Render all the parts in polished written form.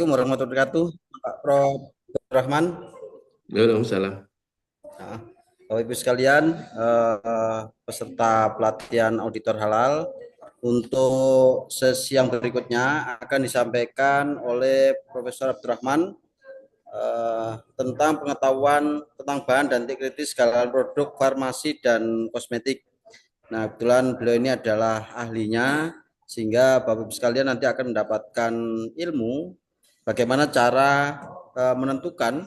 Assalamualaikum warahmatullahi wabarakatuh, Pak Prof. Rahman. Waalaikumsalam. Nah, Bapak Ibu sekalian, peserta pelatihan auditor halal untuk sesi yang berikutnya akan disampaikan oleh Profesor Abdurrahman tentang pengetahuan tentang bahan dan titik kritis halal produk farmasi dan kosmetik. Nah, kebetulan beliau ini adalah ahlinya, sehingga Bapak Ibu sekalian nanti akan mendapatkan ilmu bagaimana cara menentukan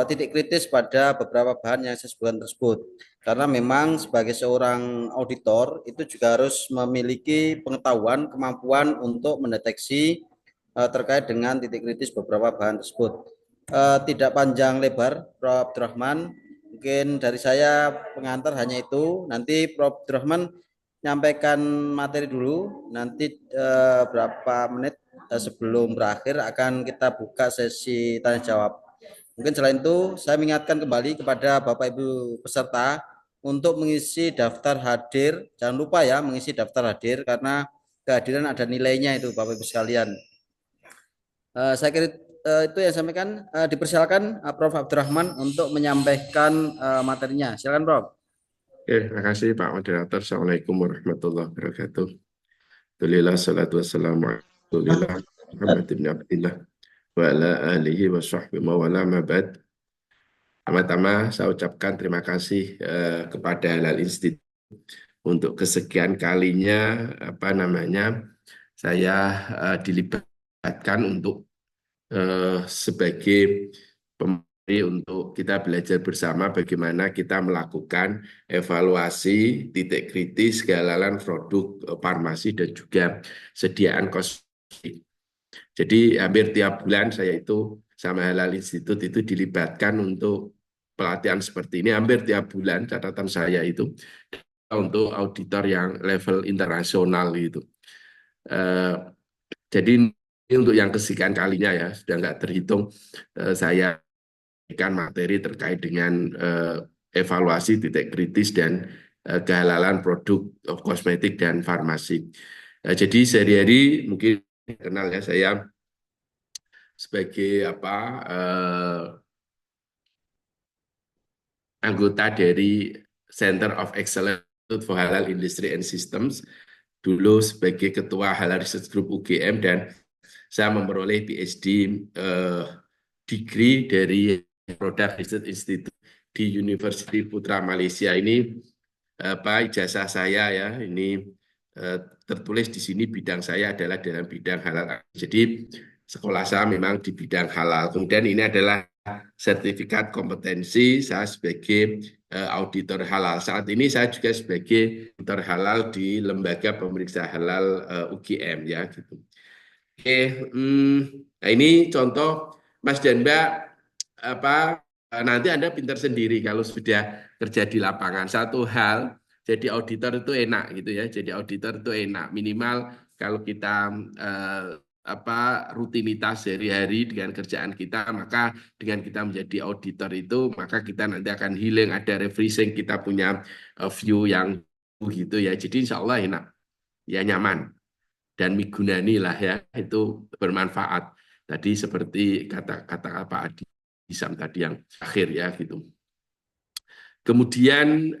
titik kritis pada beberapa bahan yang saya sebutkan tersebut. Karena memang sebagai seorang auditor itu juga harus memiliki pengetahuan, kemampuan untuk mendeteksi terkait dengan titik kritis beberapa bahan tersebut. Tidak panjang lebar, Prof. Abdurrahman. Mungkin dari saya pengantar hanya itu. Nanti Prof. Abdurrahman nyampaikan materi dulu. Nanti berapa menit sebelum berakhir akan kita buka sesi tanya jawab. Mungkin selain itu, saya mengingatkan kembali kepada Bapak Ibu peserta untuk mengisi daftar hadir. Jangan lupa ya mengisi daftar hadir karena kehadiran ada nilainya itu Bapak Ibu sekalian. Saya kira itu yang saya sampaikan. Dipersilakan Prof. Abdurrahman untuk menyampaikan materinya. Silakan Prof. Oke, terima kasih Pak Moderator. Assalamualaikum warahmatullahi wabarakatuh. Alhamdulillah, salatu wassalamu ala Rasulillah Muhammad bin Abdillah wa ala alihi wa sahbihi wa wala ma ba'd. Pertama-tama saya ucapkan terima kasih kepada Halal Institute untuk kesekian kalinya saya dilibatkan untuk sebagai pemberi untuk kita belajar bersama bagaimana kita melakukan evaluasi titik kritis kehalalan produk farmasi dan juga sediaan kosmetik. Jadi hampir tiap bulan saya itu sama Halal Institute itu dilibatkan untuk pelatihan seperti ini. Hampir tiap bulan catatan saya itu untuk auditor yang level internasional gitu. Jadi ini untuk yang kesekian kalinya ya, sudah nggak terhitung saya berikan materi terkait dengan evaluasi titik kritis dan kehalalan produk kosmetik dan farmasi. Jadi sehari-hari mungkin kenal ya saya sebagai anggota dari Center of Excellence for Halal Industry and Systems, dulu sebagai ketua Halal Research Group UGM, dan saya memperoleh PhD degree dari Product Research Institute di University Putra Malaysia. Ini ijazah saya ya, ini tertulis di sini bidang saya adalah dalam bidang halal. Jadi sekolah saya memang di bidang halal. Kemudian ini adalah sertifikat kompetensi saya sebagai auditor halal. Saat ini saya juga sebagai auditor halal di Lembaga Pemeriksa Halal UGM ya gitu. Oke, nah ini contoh Mas dan Mbak nanti Anda pintar sendiri kalau sudah kerja di lapangan. Satu hal, jadi auditor itu enak gitu ya. Jadi auditor itu enak. Minimal kalau kita rutinitas sehari-hari dengan kerjaan kita, maka dengan kita menjadi auditor itu, maka kita nanti akan healing, ada refreshing, kita punya view yang gitu ya. Jadi insya Allah enak, ya nyaman. Dan migunani lah ya, itu bermanfaat. Tadi seperti kata-kata Pak Adi Isam tadi yang akhir ya gitu. Kemudian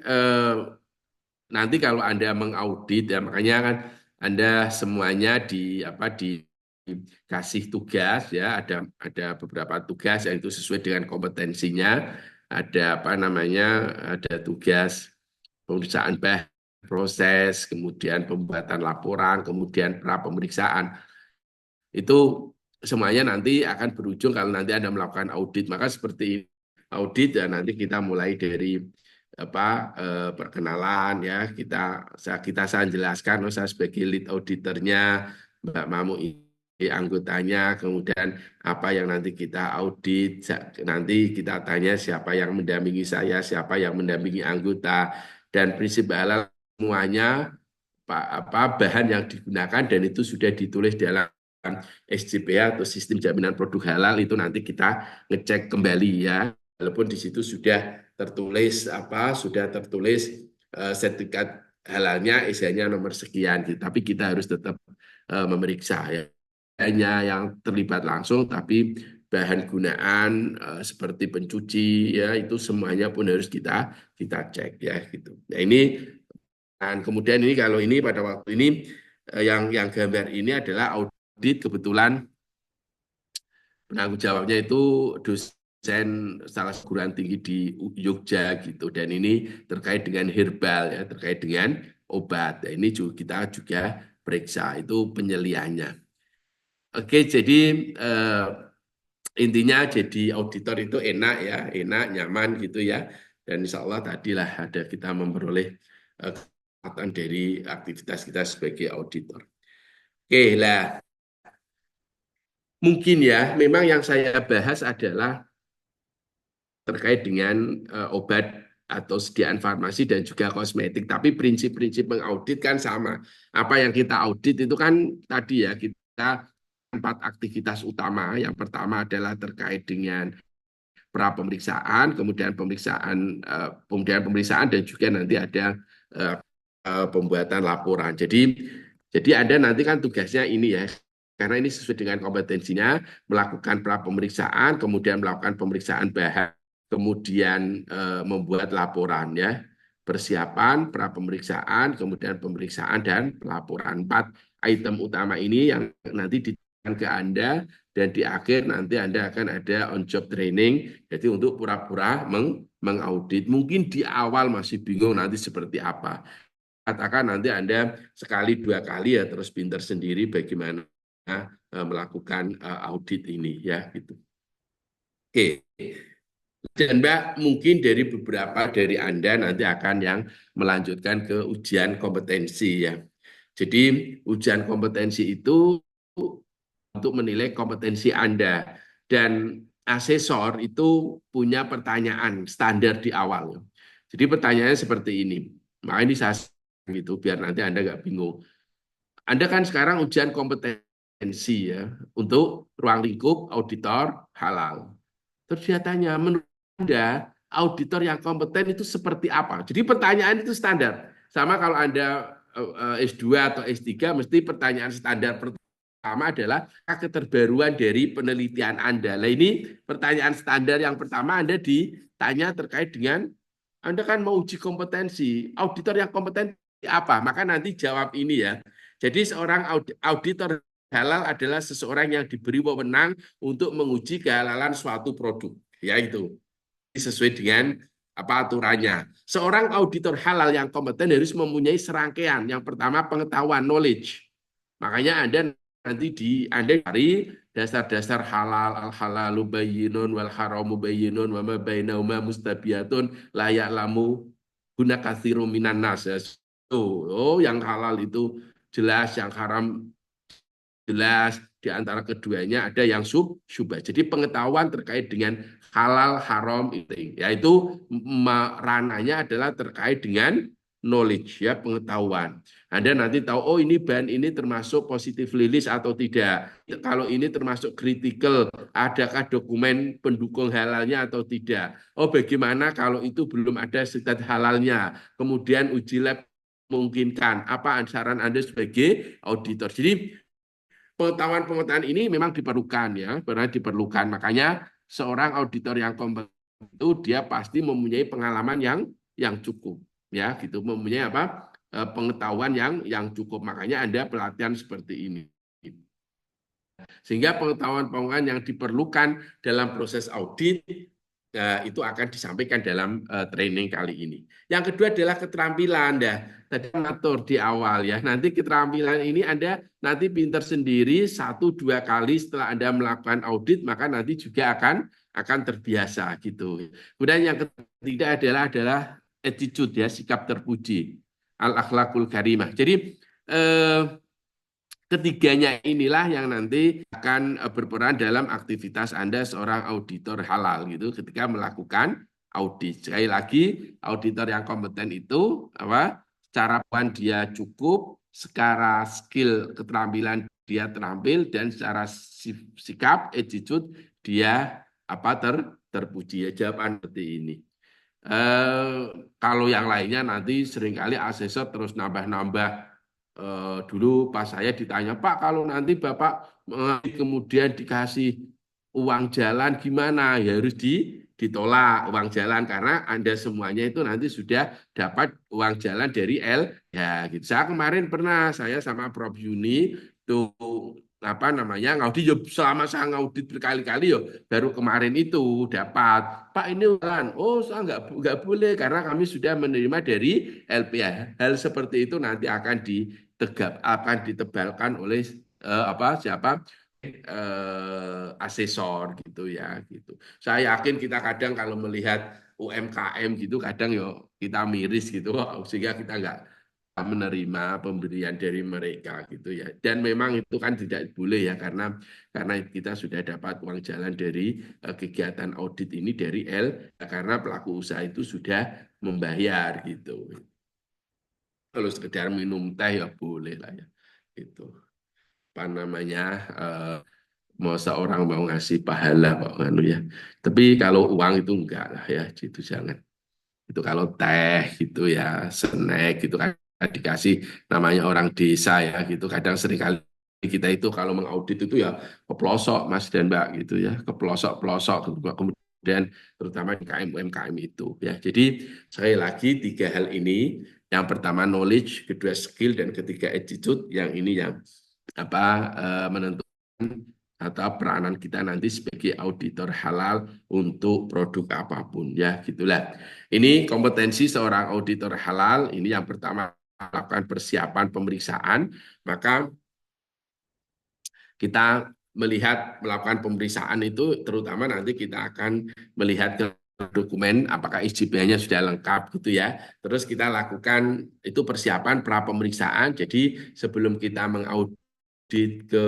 nanti kalau Anda mengaudit ya, makanya kan Anda semuanya dikasih tugas ya, ada beberapa tugas yang itu sesuai dengan kompetensinya. Ada ada tugas pemeriksaan bahan proses, kemudian pembuatan laporan, kemudian pra pemeriksaan. Itu semuanya nanti akan berujung kalau nanti Anda melakukan audit. Maka seperti audit ya, nanti kita mulai dari perkenalan ya, saya jelaskan, saya sebagai lead auditornya, Mbak Mamu ini anggotanya, kemudian apa yang nanti kita audit, nanti kita tanya siapa yang mendampingi saya, siapa yang mendampingi anggota, dan prinsip halal semuanya bahan yang digunakan dan itu sudah ditulis dalam SJPH atau Sistem Jaminan Produk Halal. Itu nanti kita ngecek kembali ya, walaupun di situ sudah tertulis sertifikat halalnya isinya nomor sekian gitu. Tapi kita harus tetap memeriksa ya. hanya yang terlibat langsung, tapi bahan gunaan seperti pencuci ya itu semuanya pun harus kita cek ya gitu. Nah ini dan kemudian ini kalau ini pada waktu ini yang gambar ini adalah audit kebetulan penanggung jawabnya itu dosen salah satu perguruan tinggi di Jogja gitu dan ini terkait dengan herbal ya terkait dengan obat. Nah, ini juga kita juga periksa itu penyeliannya. Oke, jadi intinya jadi auditor itu enak ya, enak, nyaman gitu ya. Dan insya Allah tadilah ada kita memperoleh kesempatan dari aktivitas kita sebagai auditor. Oke, lah mungkin ya, memang yang saya bahas adalah terkait dengan obat atau sediaan farmasi dan juga kosmetik. Tapi prinsip-prinsip mengaudit kan sama. Apa yang kita audit itu kan tadi ya, kita 4 aktivitas utama. Yang pertama adalah terkait dengan pra pemeriksaan, kemudian pemeriksaan dan juga nanti ada pembuatan laporan. Jadi Anda nanti kan tugasnya ini ya, karena ini sesuai dengan kompetensinya, melakukan pra pemeriksaan, kemudian melakukan pemeriksaan bahan, kemudian membuat laporan ya, persiapan, pra pemeriksaan, kemudian pemeriksaan dan pelaporan. 4 item utama ini yang nanti ditawarkan ke Anda dan di akhir nanti Anda akan ada on job training. Jadi untuk pura-pura mengaudit. Mungkin di awal masih bingung nanti seperti apa. Katakan nanti Anda sekali 2 kali ya terus pinter sendiri bagaimana melakukan audit ini ya gitu. Oke. Dan Mbak, mungkin dari beberapa dari Anda nanti akan yang melanjutkan ke ujian kompetensi ya. Jadi ujian kompetensi itu untuk menilai kompetensi Anda. Dan asesor itu punya pertanyaan standar di awal. Jadi pertanyaannya seperti ini. Nah ini saya gitu biar nanti Anda nggak bingung. Anda kan sekarang ujian kompetensi ya untuk ruang lingkup auditor halal. Terus dia tanya, menurut Anda auditor yang kompeten itu seperti apa? Jadi pertanyaan itu standar. Sama kalau Anda S2 atau S3, mesti pertanyaan standar pertama adalah keterbaruan dari penelitian Anda. Nah ini pertanyaan standar yang pertama Anda ditanya terkait dengan Anda kan mau uji kompetensi. Auditor yang kompeten apa? Maka nanti jawab ini ya. Jadi seorang auditor halal adalah seseorang yang diberi wewenang untuk menguji kehalalan suatu produk. Ya itu sesuai dengan apa aturannya. Seorang auditor halal yang kompeten harus mempunyai serangkaian. Yang pertama pengetahuan knowledge. Makanya Anda cari dasar-dasar halal, al halalu bayyinun wal haramu bayyinun wa ma bainahuma mustabiyatun la ya'lamu guna katsirum minan nas. Oh, yang halal itu jelas, yang haram jelas, di antara keduanya ada yang syubhat. Jadi pengetahuan terkait dengan halal haram itu yaitu ranahnya adalah terkait dengan knowledge ya, pengetahuan. Anda nanti tahu oh ini bahan ini termasuk positif list atau tidak. Kalau ini termasuk critical, adakah dokumen pendukung halalnya atau tidak. Oh bagaimana kalau itu belum ada syarat halalnya. Kemudian uji lab memungkinkan. Apa saran Anda sebagai auditor? Jadi pengetahuan ini memang diperlukan ya, benar diperlukan. Makanya seorang auditor yang kompeten itu dia pasti mempunyai pengalaman yang cukup ya, gitu. Mempunyai apa? Pengetahuan yang cukup. Makanya Anda pelatihan seperti ini. Sehingga pengetahuan-pengetahuan yang diperlukan dalam proses audit itu akan disampaikan dalam training kali ini. Yang kedua adalah keterampilan. Tadi ngatur di awal ya. Nanti keterampilan ini Anda nanti pinter sendiri 1-2 kali setelah Anda melakukan audit, maka nanti juga akan terbiasa gitu. Kemudian yang ketiga adalah attitude ya, sikap terpuji. Al-akhlakul karimah. Jadi ketiganya inilah yang nanti akan berperan dalam aktivitas Anda seorang auditor halal gitu ketika melakukan audit. Sekali lagi, auditor yang kompeten itu apa? Secara pengetahuan dia cukup, secara skill keterampilan dia terampil dan secara sikap attitude dia apa terpuji. Ya, jawaban seperti ini. Kalau yang lainnya nanti seringkali asesor terus nambah-nambah. Dulu pas saya ditanya, Pak, kalau nanti Bapak kemudian dikasih uang jalan gimana? Ya harus ditolak uang jalan karena Anda semuanya itu nanti sudah dapat uang jalan dari L ya gitu. Saya kemarin pernah saya sama Prof Yuni tuh apa namanya ngaudit ya selama saya ngaudit berkali-kali ya baru kemarin itu dapat Pak ini jalan oh saya nggak boleh karena kami sudah menerima dari LPH hal seperti itu nanti akan ditebalkan oleh apa siapa asesor gitu ya gitu. Saya yakin kita kadang kalau melihat UMKM gitu kadang yo kita miris gitu sehingga kita nggak menerima pemberian dari mereka gitu ya. Dan memang itu kan tidak boleh ya karena kita sudah dapat uang jalan dari kegiatan audit ini dari karena pelaku usaha itu sudah membayar gitu. Kalau sekedar minum teh ya boleh lah ya. Itu apa namanya mau seorang mau ngasih pahala kok anu ya. Tapi kalau uang itu enggak lah ya, itu jangan. Itu kalau teh gitu ya, snack gitu kan dikasih namanya orang desa ya gitu. Kadang seringkali kita itu kalau mengaudit itu ya ke pelosok Mas dan Mbak gitu ya, ke pelosok-pelosok kemudian terutama di KM-UMKM itu ya. Jadi sekali lagi tiga hal ini, yang pertama knowledge, kedua skill dan ketiga attitude, yang ini yang apa menentukan atau peranan kita nanti sebagai auditor halal untuk produk apapun ya gitulah. Ini kompetensi seorang auditor halal ini yang pertama melakukan persiapan pemeriksaan, maka kita melakukan pemeriksaan itu terutama nanti kita akan melihat ke dokumen apakah IJP-nya sudah lengkap gitu ya. Terus kita lakukan itu persiapan pra pemeriksaan. Jadi sebelum kita mengaudit ke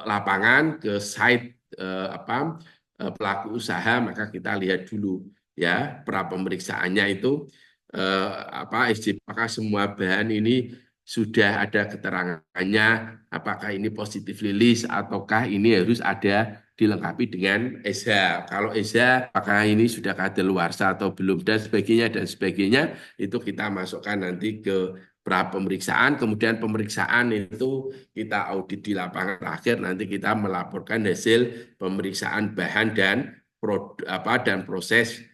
lapangan, ke site pelaku usaha, maka kita lihat dulu ya pra pemeriksaannya itu SJP, apakah semua bahan ini sudah ada keterangannya, apakah ini positif rilis ataukah ini harus ada dilengkapi dengan ESA. Kalau ESA, apakah ini sudah kadaluarsa atau belum dan sebagainya itu kita masukkan nanti ke pra pemeriksaan. Kemudian pemeriksaan itu kita audit di lapangan terakhir, nanti kita melaporkan hasil pemeriksaan bahan dan proses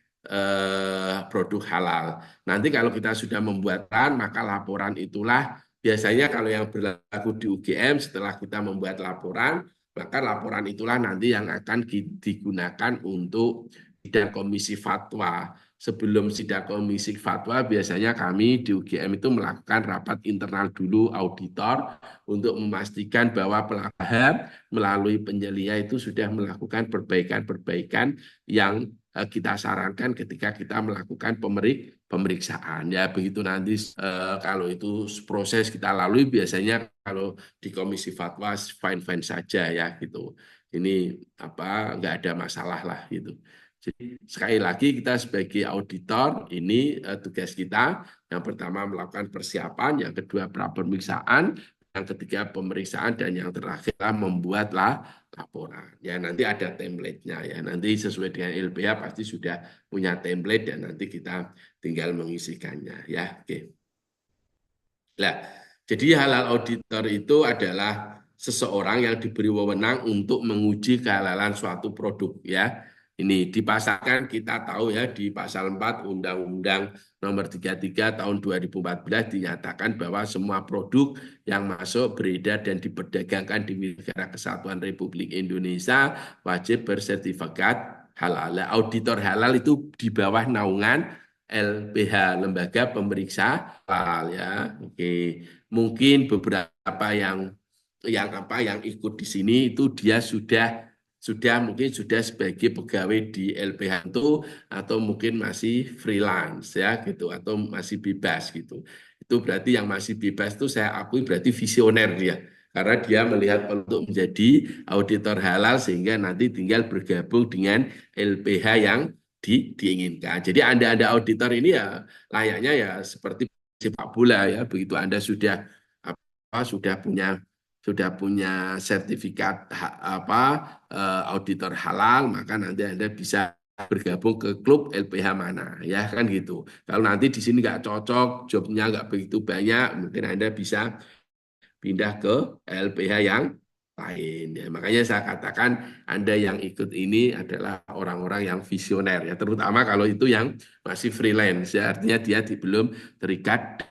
produk halal. Nanti kalau kita sudah membuatkan, maka laporan itulah biasanya kalau yang berlaku di UGM setelah kita membuat laporan, maka laporan itulah nanti yang akan digunakan untuk sidang komisi fatwa. Sebelum sidang komisi fatwa, biasanya kami di UGM itu melakukan rapat internal dulu auditor untuk memastikan bahwa pelaku melalui penyelia itu sudah melakukan perbaikan-perbaikan yang kita sarankan ketika kita melakukan pemeriksaan ya begitu nanti kalau itu proses kita lalui biasanya kalau di komisi fatwa fine saja ya gitu ini apa nggak ada masalah lah gitu. Jadi sekali lagi kita sebagai auditor ini tugas kita yang pertama melakukan persiapan, yang kedua pra pemeriksaan, yang ketiga pemeriksaan, dan yang terakhir membuatlah laporan. Ya nanti ada template-nya ya. Nanti sesuai dengan LPH pasti sudah punya template dan nanti kita tinggal mengisikannya ya. Oke. Nah, jadi halal auditor itu adalah seseorang yang diberi wewenang untuk menguji kehalalan suatu produk ya. Ini dipasarkan kita tahu ya di pasal 4 Undang-Undang Nomor 33 Tahun 2014 dinyatakan bahwa semua produk yang masuk beredar dan diperdagangkan di negara kesatuan Republik Indonesia wajib bersertifikat halal. Auditor halal itu di bawah naungan LPH, Lembaga Pemeriksa Halal ya. Oke, mungkin beberapa yang ikut di sini itu dia mungkin sudah sebagai pegawai di LPH itu atau mungkin masih freelance ya gitu atau masih bebas gitu. Itu berarti yang masih bebas itu saya akui berarti visioner dia. Karena dia melihat untuk menjadi auditor halal sehingga nanti tinggal bergabung dengan LPH yang diinginkan. Jadi Anda auditor ini ya layaknya ya seperti sepak bola ya. Begitu Anda sudah punya sertifikat auditor halal, maka nanti Anda bisa bergabung ke klub LPH mana ya kan gitu. Kalau nanti di sini nggak cocok, jobnya nggak begitu banyak, mungkin Anda bisa pindah ke LPH yang lain. Ya, makanya saya katakan Anda yang ikut ini adalah orang-orang yang visioner ya, terutama kalau itu yang masih freelance ya, artinya dia belum terikat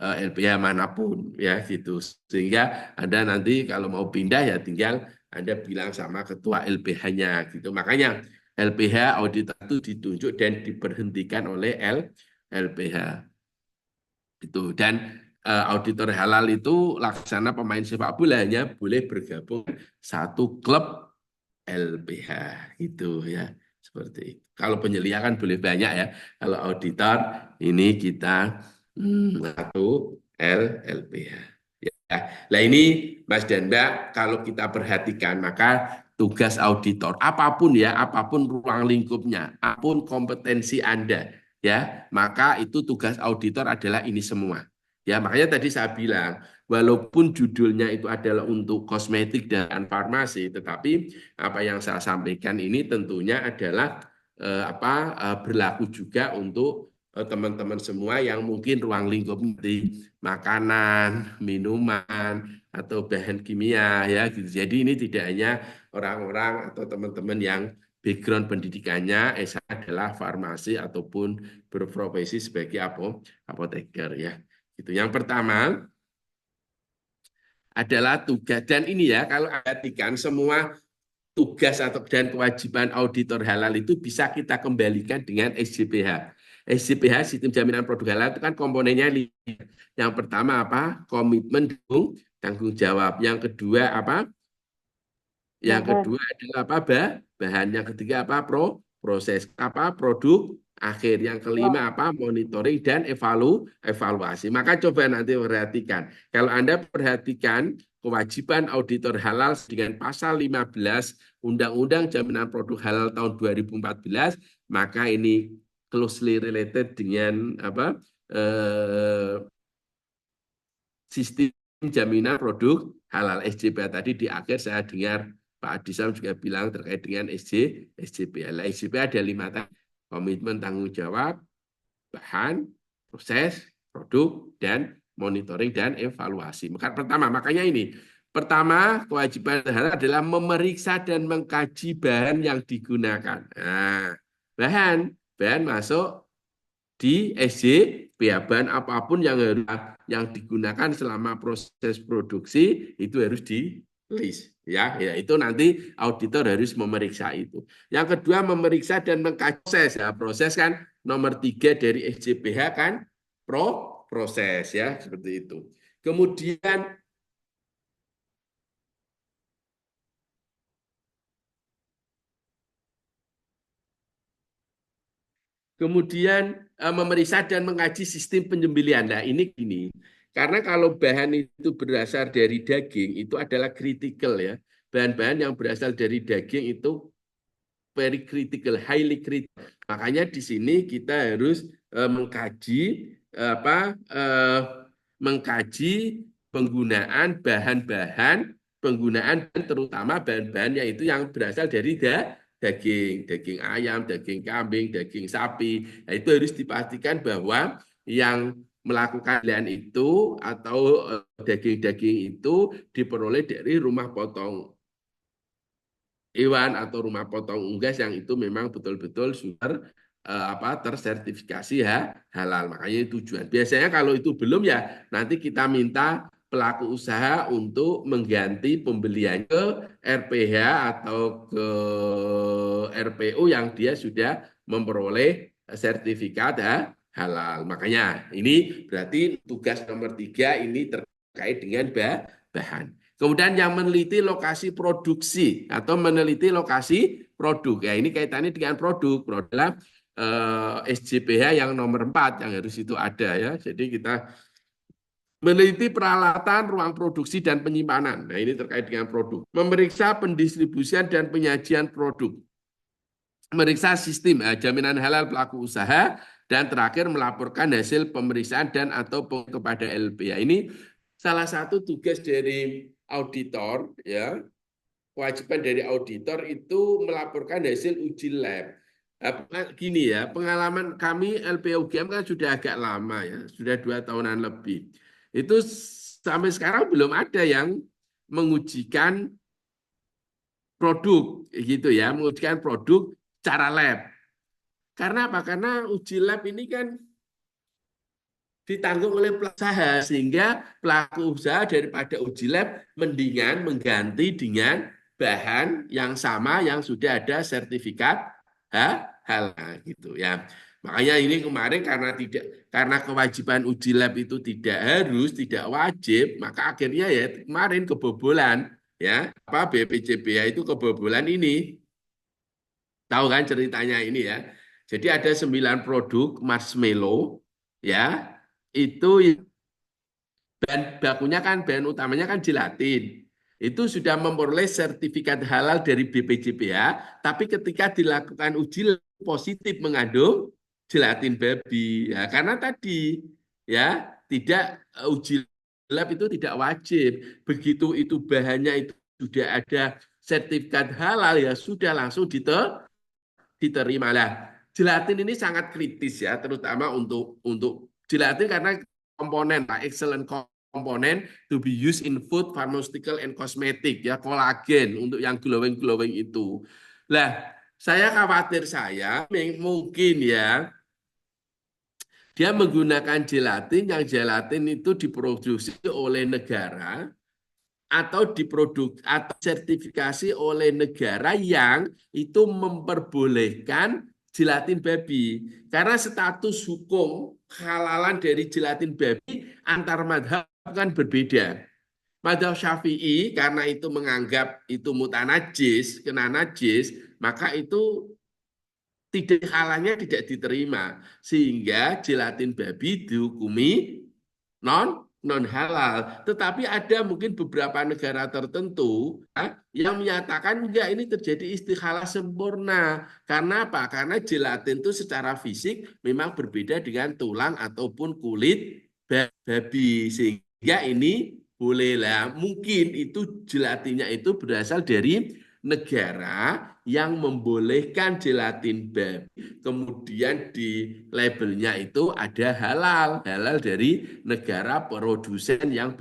LPH manapun ya gitu. Sehingga Anda nanti kalau mau pindah ya tinggal Anda bilang sama ketua LPH-nya gitu. Makanya LPH auditor itu ditunjuk dan diberhentikan oleh LPH itu. Dan auditor halal itu laksana pemain sepak bola hanya boleh bergabung satu klub LPH itu ya, seperti itu. Kalau penyelia kan boleh banyak ya. Kalau auditor ini kita satu LPH. Ya. Nah ini Mas dan Mbak, kalau kita perhatikan maka tugas auditor apapun ya, apapun ruang lingkupnya, apapun kompetensi Anda ya, maka itu tugas auditor adalah ini semua. Ya, makanya tadi saya bilang walaupun judulnya itu adalah untuk kosmetik dan farmasi, tetapi apa yang saya sampaikan ini tentunya adalah berlaku juga untuk teman-teman semua yang mungkin ruang lingkup di makanan, minuman, atau bahan kimia ya gitu. Jadi ini tidak hanya orang-orang atau teman-teman yang background pendidikannya adalah farmasi ataupun berprofesi sebagai apoteker ya. Itu yang pertama adalah tugas, dan ini ya kalau perhatikan semua tugas atau dan kewajiban auditor halal itu bisa kita kembalikan dengan SJPH. SJPH sistem jaminan produk halal itu kan komponennya 5. Yang pertama apa? Komitmen tanggung jawab. Yang kedua apa? Yang kedua adalah apa? Bahan. Yang ketiga apa? Proses apa? Produk akhir. Yang kelima apa? Monitoring dan evaluasi. Maka coba nanti perhatikan. Kalau Anda perhatikan kewajiban auditor halal dengan pasal 15 Undang-Undang Jaminan Produk Halal tahun 2014, maka ini closely related dengan apa? Sistem jaminan produk halal SJP. Tadi di akhir saya dengar Pak Adisam juga bilang terkait dengan SJP. SJP ada 5 tadi. Komitmen tanggung jawab, bahan, proses, produk, dan monitoring dan evaluasi. Maka pertama, makanya ini. Pertama, kewajiban halal adalah memeriksa dan mengkaji bahan yang digunakan. Nah, bahan masuk di SJP, bahan apapun yang digunakan selama proses produksi itu harus di list ya, itu nanti auditor harus memeriksa itu. Yang kedua memeriksa dan mengkaji proses ya, proses kan nomor 3 dari SJPH kan proses ya, seperti itu. Kemudian memeriksa dan mengkaji sistem penyembelihan. Nah, ini gini. Karena kalau bahan itu berasal dari daging, itu adalah kritikal ya. Bahan-bahan yang berasal dari daging itu very critical, highly critical. Makanya di sini kita harus mengkaji mengkaji penggunaan bahan-bahan, penggunaan terutama bahan-bahan yaitu yang berasal dari daging ayam, daging kambing, daging sapi. Nah, itu harus dipastikan bahwa yang melakukan pembelian itu atau daging-daging itu diperoleh dari rumah potong hewan atau rumah potong unggas yang itu memang betul-betul sudah tersertifikasi halal. Makanya itu tujuan. Biasanya kalau itu belum ya nanti kita minta pelaku usaha untuk mengganti pembelian ke RPH atau ke RPU yang dia sudah memperoleh sertifikat halal. Makanya ini berarti tugas nomor 3 ini terkait dengan bahan. Kemudian yang meneliti lokasi produksi atau meneliti lokasi produk. Ya, ini kaitannya dengan produk. Produk adalah SJPH yang nomor 4 yang harus itu ada ya. Jadi kita meneliti peralatan ruang produksi dan penyimpanan. Nah, ini terkait dengan produk. Memeriksa pendistribusian dan penyajian produk. Memeriksa sistem jaminan halal pelaku usaha, dan terakhir melaporkan hasil pemeriksaan dan atau kepada LPH. Ini salah satu tugas dari auditor ya, kewajiban dari auditor itu melaporkan hasil uji lab. Gini ya, pengalaman kami LPH UGM kan sudah agak lama ya, sudah 2 tahunan lebih. Itu sampai sekarang belum ada yang mengujikan produk gitu ya, mengujikan produk secara lab. Karena apa? Karena uji lab ini kan ditanggung oleh pelaku usaha, sehingga pelaku usaha daripada uji lab mendingan mengganti dengan bahan yang sama yang sudah ada sertifikat halal gitu ya. Makanya ini kemarin karena kewajiban uji lab itu tidak harus, tidak wajib, maka akhirnya ya kemarin kebobolan ya, apa BPJPH itu kebobolan ini. Tahu kan ceritanya ini ya. Jadi ada 9 produk marshmallow ya. Itu bahan bakunya kan bahan utamanya kan gelatin. Itu sudah memperoleh sertifikat halal dari BPJPH, tapi ketika dilakukan uji positif mengandung gelatin babi. Ya, karena tadi ya tidak uji lab itu tidak wajib. Begitu itu bahannya itu sudah ada sertifikat halal ya sudah langsung diterima lah. Gelatin ini sangat kritis ya, terutama untuk gelatin karena komponen, excellent komponen to be used in food, pharmaceutical, and cosmetic ya, kolagen untuk yang glowing itu. Lah, saya khawatir mungkin ya dia menggunakan gelatin yang gelatin itu diproduksi oleh negara atau atau sertifikasi oleh negara yang itu memperbolehkan gelatin babi. Karena status hukum halalan dari gelatin babi antar madhab kan berbeda. Madhab Syafi'i karena itu menganggap itu mutanajis, kena najis, maka itu tidak halalnya tidak diterima sehingga gelatin babi dihukumi non halal. Tetapi ada mungkin beberapa negara tertentu yang menyatakan enggak ini terjadi istikhalah sempurna. Karena apa? Karena gelatin itu secara fisik memang berbeda dengan tulang ataupun kulit babi sehingga ini bolehlah mungkin itu gelatinnya itu berasal dari negara yang membolehkan gelatin babi, kemudian di labelnya itu ada halal dari negara produsen yang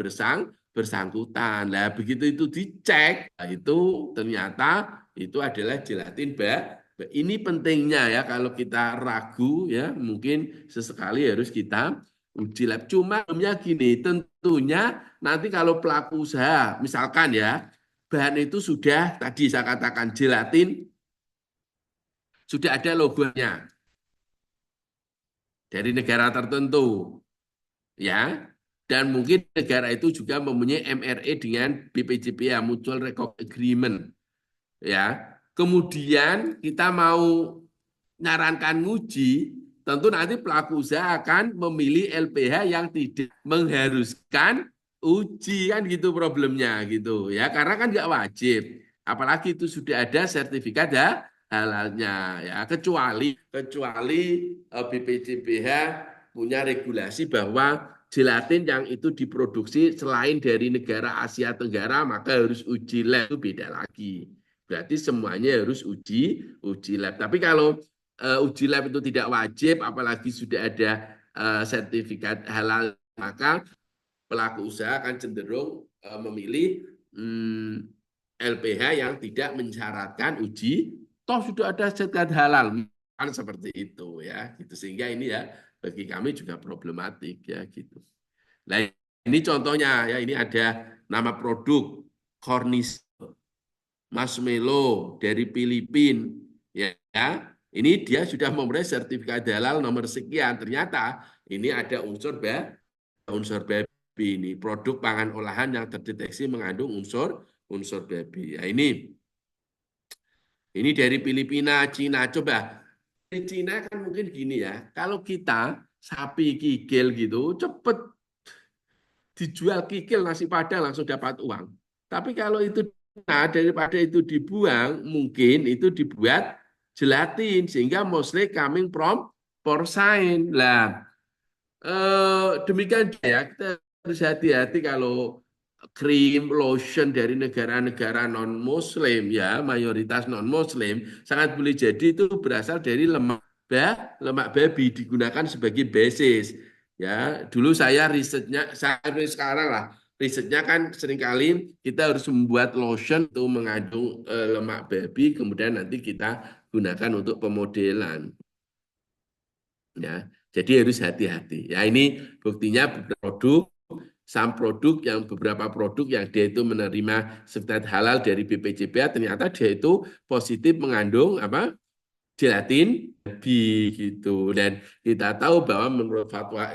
bersangkutan. Nah, begitu itu dicek, itu ternyata itu adalah gelatin babi. Ini pentingnya ya kalau kita ragu ya mungkin sesekali harus kita uji lab. Cuma gini, tentunya nanti kalau pelaku usaha misalkan ya bahan itu sudah tadi saya katakan gelatin sudah ada logonya dari negara tertentu ya dan mungkin negara itu juga mempunyai MRE dengan BPJPH Mutual Recognition Agreement ya kemudian kita mau nyarankan nguji tentu nanti pelaku usaha akan memilih LPH yang tidak mengharuskan uji kan gitu problemnya gitu ya karena kan nggak wajib apalagi itu sudah ada sertifikat ya halalnya ya kecuali BPJPH punya regulasi bahwa gelatin yang itu diproduksi selain dari negara Asia Tenggara maka harus uji lab itu beda lagi berarti semuanya harus uji lab tapi kalau uji lab itu tidak wajib, apalagi sudah ada sertifikat halal, maka pelaku usaha akan cenderung memilih LPH yang tidak mensyaratkan uji, toh sudah ada sertifikat halal, kan seperti itu ya, gitu sehingga ini ya bagi kami juga problematik ya gitu. Nah ini contohnya ya, ini ada nama produk Cornish marshmallow dari Filipina ya. Ini dia sudah memperoleh sertifikat halal nomor sekian. Ternyata ini ada unsur babi ini produk pangan olahan yang terdeteksi mengandung unsur babi. Ya, ini dari Filipina, Cina. Coba di Cina kan mungkin gini ya. Kalau kita sapi kikil gitu cepet dijual kikil nasi padang langsung dapat uang. Tapi kalau itu daripada itu dibuang, mungkin itu dibuat gelatin sehingga mostly coming from porcine. Lah, demikian ya kita harus hati-hati kalau krim, lotion dari negara-negara non-Muslim ya, mayoritas non-Muslim sangat boleh jadi itu berasal dari lemak babi digunakan sebagai basis Ya, dulu saya risetnya, saya sekarang lah, risetnya kan seringkali kita harus membuat lotion untuk mengandung lemak babi, kemudian nanti kita gunakan untuk pemodelan. Ya, jadi harus hati-hati. Ya, ini buktinya beberapa produk yang dia itu menerima sertifikat halal dari BPJPA, ternyata dia itu positif mengandung apa? Gelatin babi gitu. Dan kita tahu bahwa menurut fatwa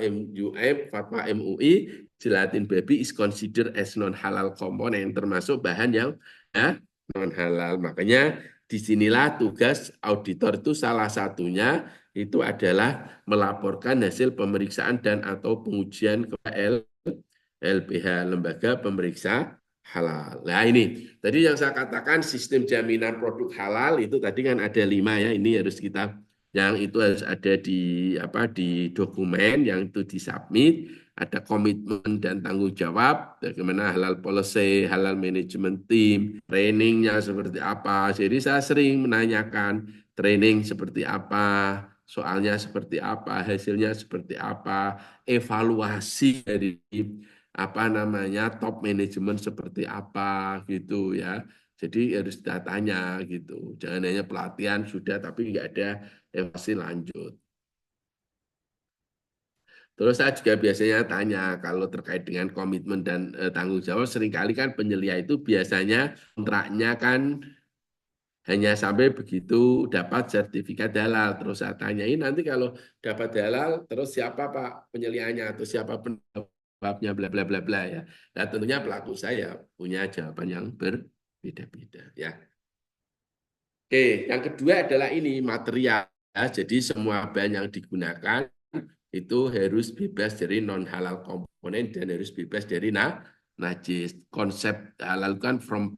MUI, gelatin babi is considered as non halal component, termasuk bahan yang ya, non halal. Makanya disinilah tugas auditor itu salah satunya itu adalah melaporkan hasil pemeriksaan dan atau pengujian ke LPH, Lembaga Pemeriksa Halal. Nah ini, tadi yang saya katakan sistem jaminan produk halal itu tadi kan ada 5 ya, ini harus kita, yang itu harus ada di dokumen, yang itu disubmit, ada komitmen dan tanggung jawab, bagaimana halal policy, halal management team, trainingnya seperti apa. Jadi saya sering menanyakan training seperti apa, soalnya seperti apa, hasilnya seperti apa, evaluasi dari top manajemen seperti apa gitu ya. Jadi harus datanya gitu. Jangan hanya pelatihan sudah tapi nggak ada evaluasi lanjut. Terus saya juga biasanya tanya kalau terkait dengan komitmen dan tanggung jawab, seringkali kan penyelia itu biasanya kontraknya kan hanya sampai begitu dapat sertifikat halal. Terus saya tanyain nanti kalau dapat halal, terus siapa Pak penyelianya atau siapa penyebabnya bla bla bla bla ya. Nah tentunya pelaku saya punya jawaban yang berbeda-beda ya. Oke, yang kedua adalah ini material. Jadi semua bahan yang digunakan itu harus bebas dari non halal komponen dan harus bebas dari najis. Konsep halal kan from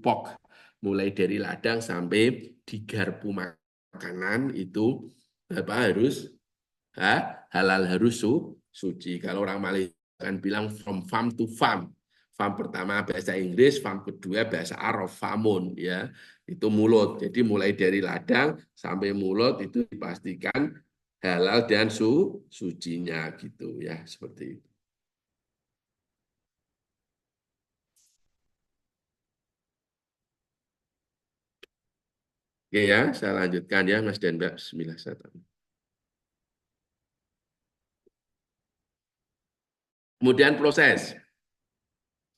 pork, mulai dari ladang sampai di garpu makanan itu apa harus halal, harus suci. Kalau orang Malaysia kan bilang from farm to farm. Farm pertama bahasa Inggris, farm kedua bahasa Arab, famun ya. Itu mulut. Jadi mulai dari ladang sampai mulut itu dipastikan halal dan sucinya gitu ya, seperti itu. Oke ya, saya lanjutkan ya Mas dan Mbak. Bismillahirrahmanirrahim. Kemudian proses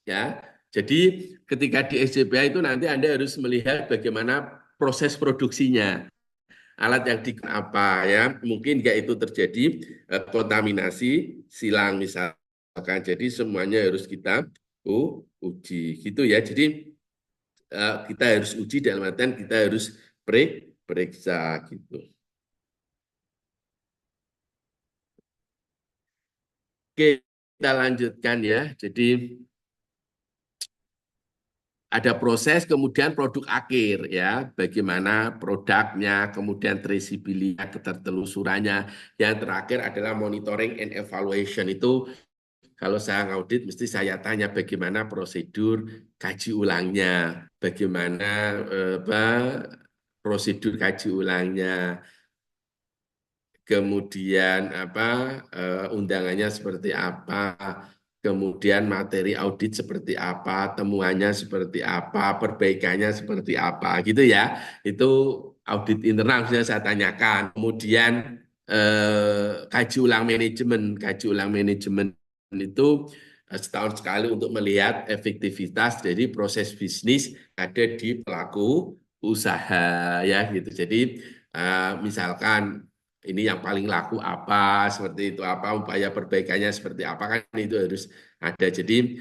ya. Jadi ketika di SCBA itu nanti Anda harus melihat bagaimana proses produksinya. Alat yang digunakan apa ya, mungkin nggak itu terjadi kontaminasi silang misalkan. Jadi semuanya harus kita uji gitu ya. Jadi kita harus uji dalam artian kita harus periksa gitu. Oke, kita lanjutkan ya. Jadi ada proses, kemudian produk akhir ya, bagaimana produknya, kemudian traceability, ketertelusurannya. Yang terakhir adalah monitoring and evaluation. Itu kalau saya ngaudit mesti saya tanya bagaimana prosedur kaji ulangnya, bagaimana prosedur kaji ulangnya, kemudian undangannya seperti apa, kemudian materi audit seperti apa, temuannya seperti apa, perbaikannya seperti apa, gitu ya. Itu audit internal sudah saya tanyakan. Kemudian kaji ulang manajemen itu setahun sekali untuk melihat efektivitas dari proses bisnis ada di pelaku usaha ya gitu. Jadi misalkan ini yang paling laku apa, seperti itu apa, upaya perbaikannya seperti apa, kan itu harus ada. Jadi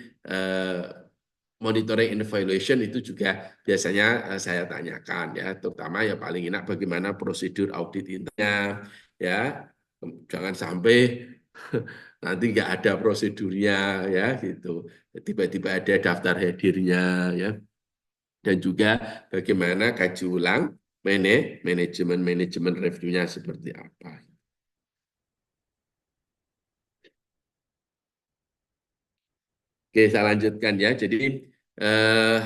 monitoring and evaluation itu juga biasanya saya tanyakan ya, terutama ya paling enak bagaimana prosedur audit internnya ya, jangan sampai nanti nggak ada prosedurnya ya gitu, tiba-tiba ada daftar hadirnya ya, dan juga bagaimana kaji ulang manajemen reviewnya seperti apa. Oke, saya lanjutkan ya. Jadi, eh,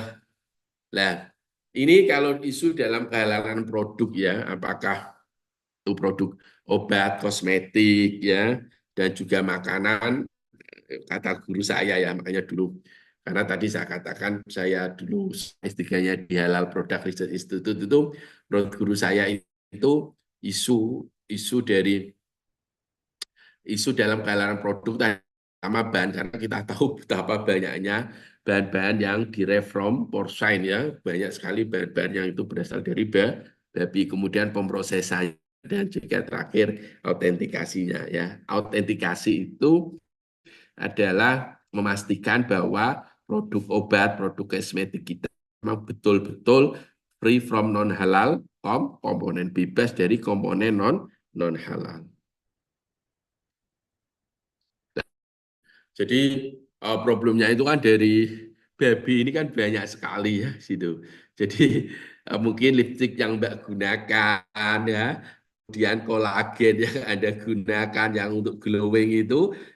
lah, ini kalau isu dalam kehalalan produk ya, apakah itu produk obat, kosmetik ya, dan juga makanan, kata guru saya ya, makanya dulu. Karena tadi saya katakan saya dulu S3-nya di Halal Product Research Institute itu, menurut guru saya itu isu isu dari isu dalam galaran produk sama bahan, karena kita tahu betapa banyaknya bahan-bahan yang direct from porcine ya, banyak sekali bahan-bahan yang itu berasal dari babi, kemudian pemrosesannya dan juga terakhir autentikasinya ya. Autentikasi itu adalah memastikan bahwa produk obat, produk kosmetik kita memang betul-betul free from non halal, komponen bebas dari komponen non halal. Jadi problemnya itu kan dari babi ini kan banyak sekali ya situ. Jadi mungkin lipstick yang Mbak gunakan ya, kemudian kolagen yang Anda gunakan yang untuk glowing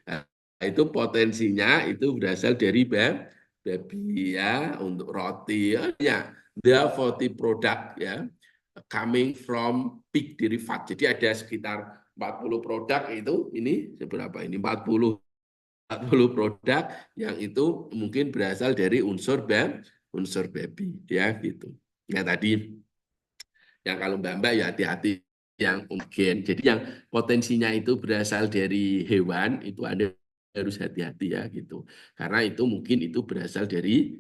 nah, itu potensinya itu berasal dari babi ya, untuk roti ya, the 40 product ya coming from pig derivat. Jadi ada sekitar 40 produk itu, ini seberapa ini 40 produk yang itu mungkin berasal dari unsur baby ya gitu. Ya tadi yang kalau Mbak ya hati-hati yang gen. Jadi yang potensinya itu berasal dari hewan itu Anda harus hati-hati ya gitu. Karena itu mungkin itu berasal dari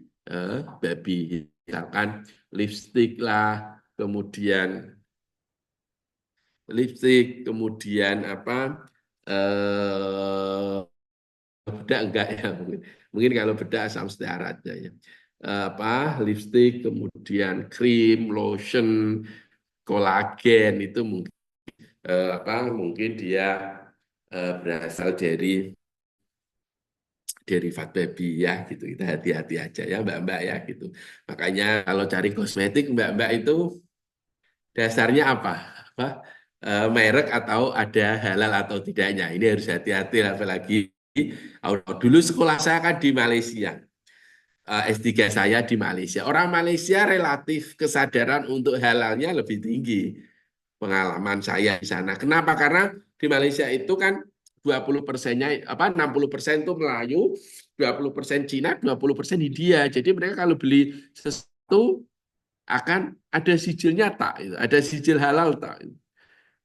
babi. Misalkan lipstick lah, kemudian kemudian apa bedak enggak ya mungkin kalau bedak asam stearat ya. Apa lipstick kemudian krim lotion kolagen itu mungkin apa mungkin dia berasal dari derivat baby ya gitu, kita hati-hati aja ya mbak-mbak ya gitu. Makanya kalau cari kosmetik mbak-mbak itu dasarnya apa? Merek atau ada halal atau tidaknya, ini harus hati-hati. Apalagi dulu sekolah saya kan di Malaysia, S3 saya di Malaysia. Orang Malaysia relatif kesadaran untuk halalnya lebih tinggi. Pengalaman saya di sana. Kenapa? Karena di Malaysia itu kan 20%-nya, 60% itu Melayu, 20% Cina, 20% India. Jadi mereka kalau beli sesuatu akan ada sijilnya tak, ada sijil halal tak.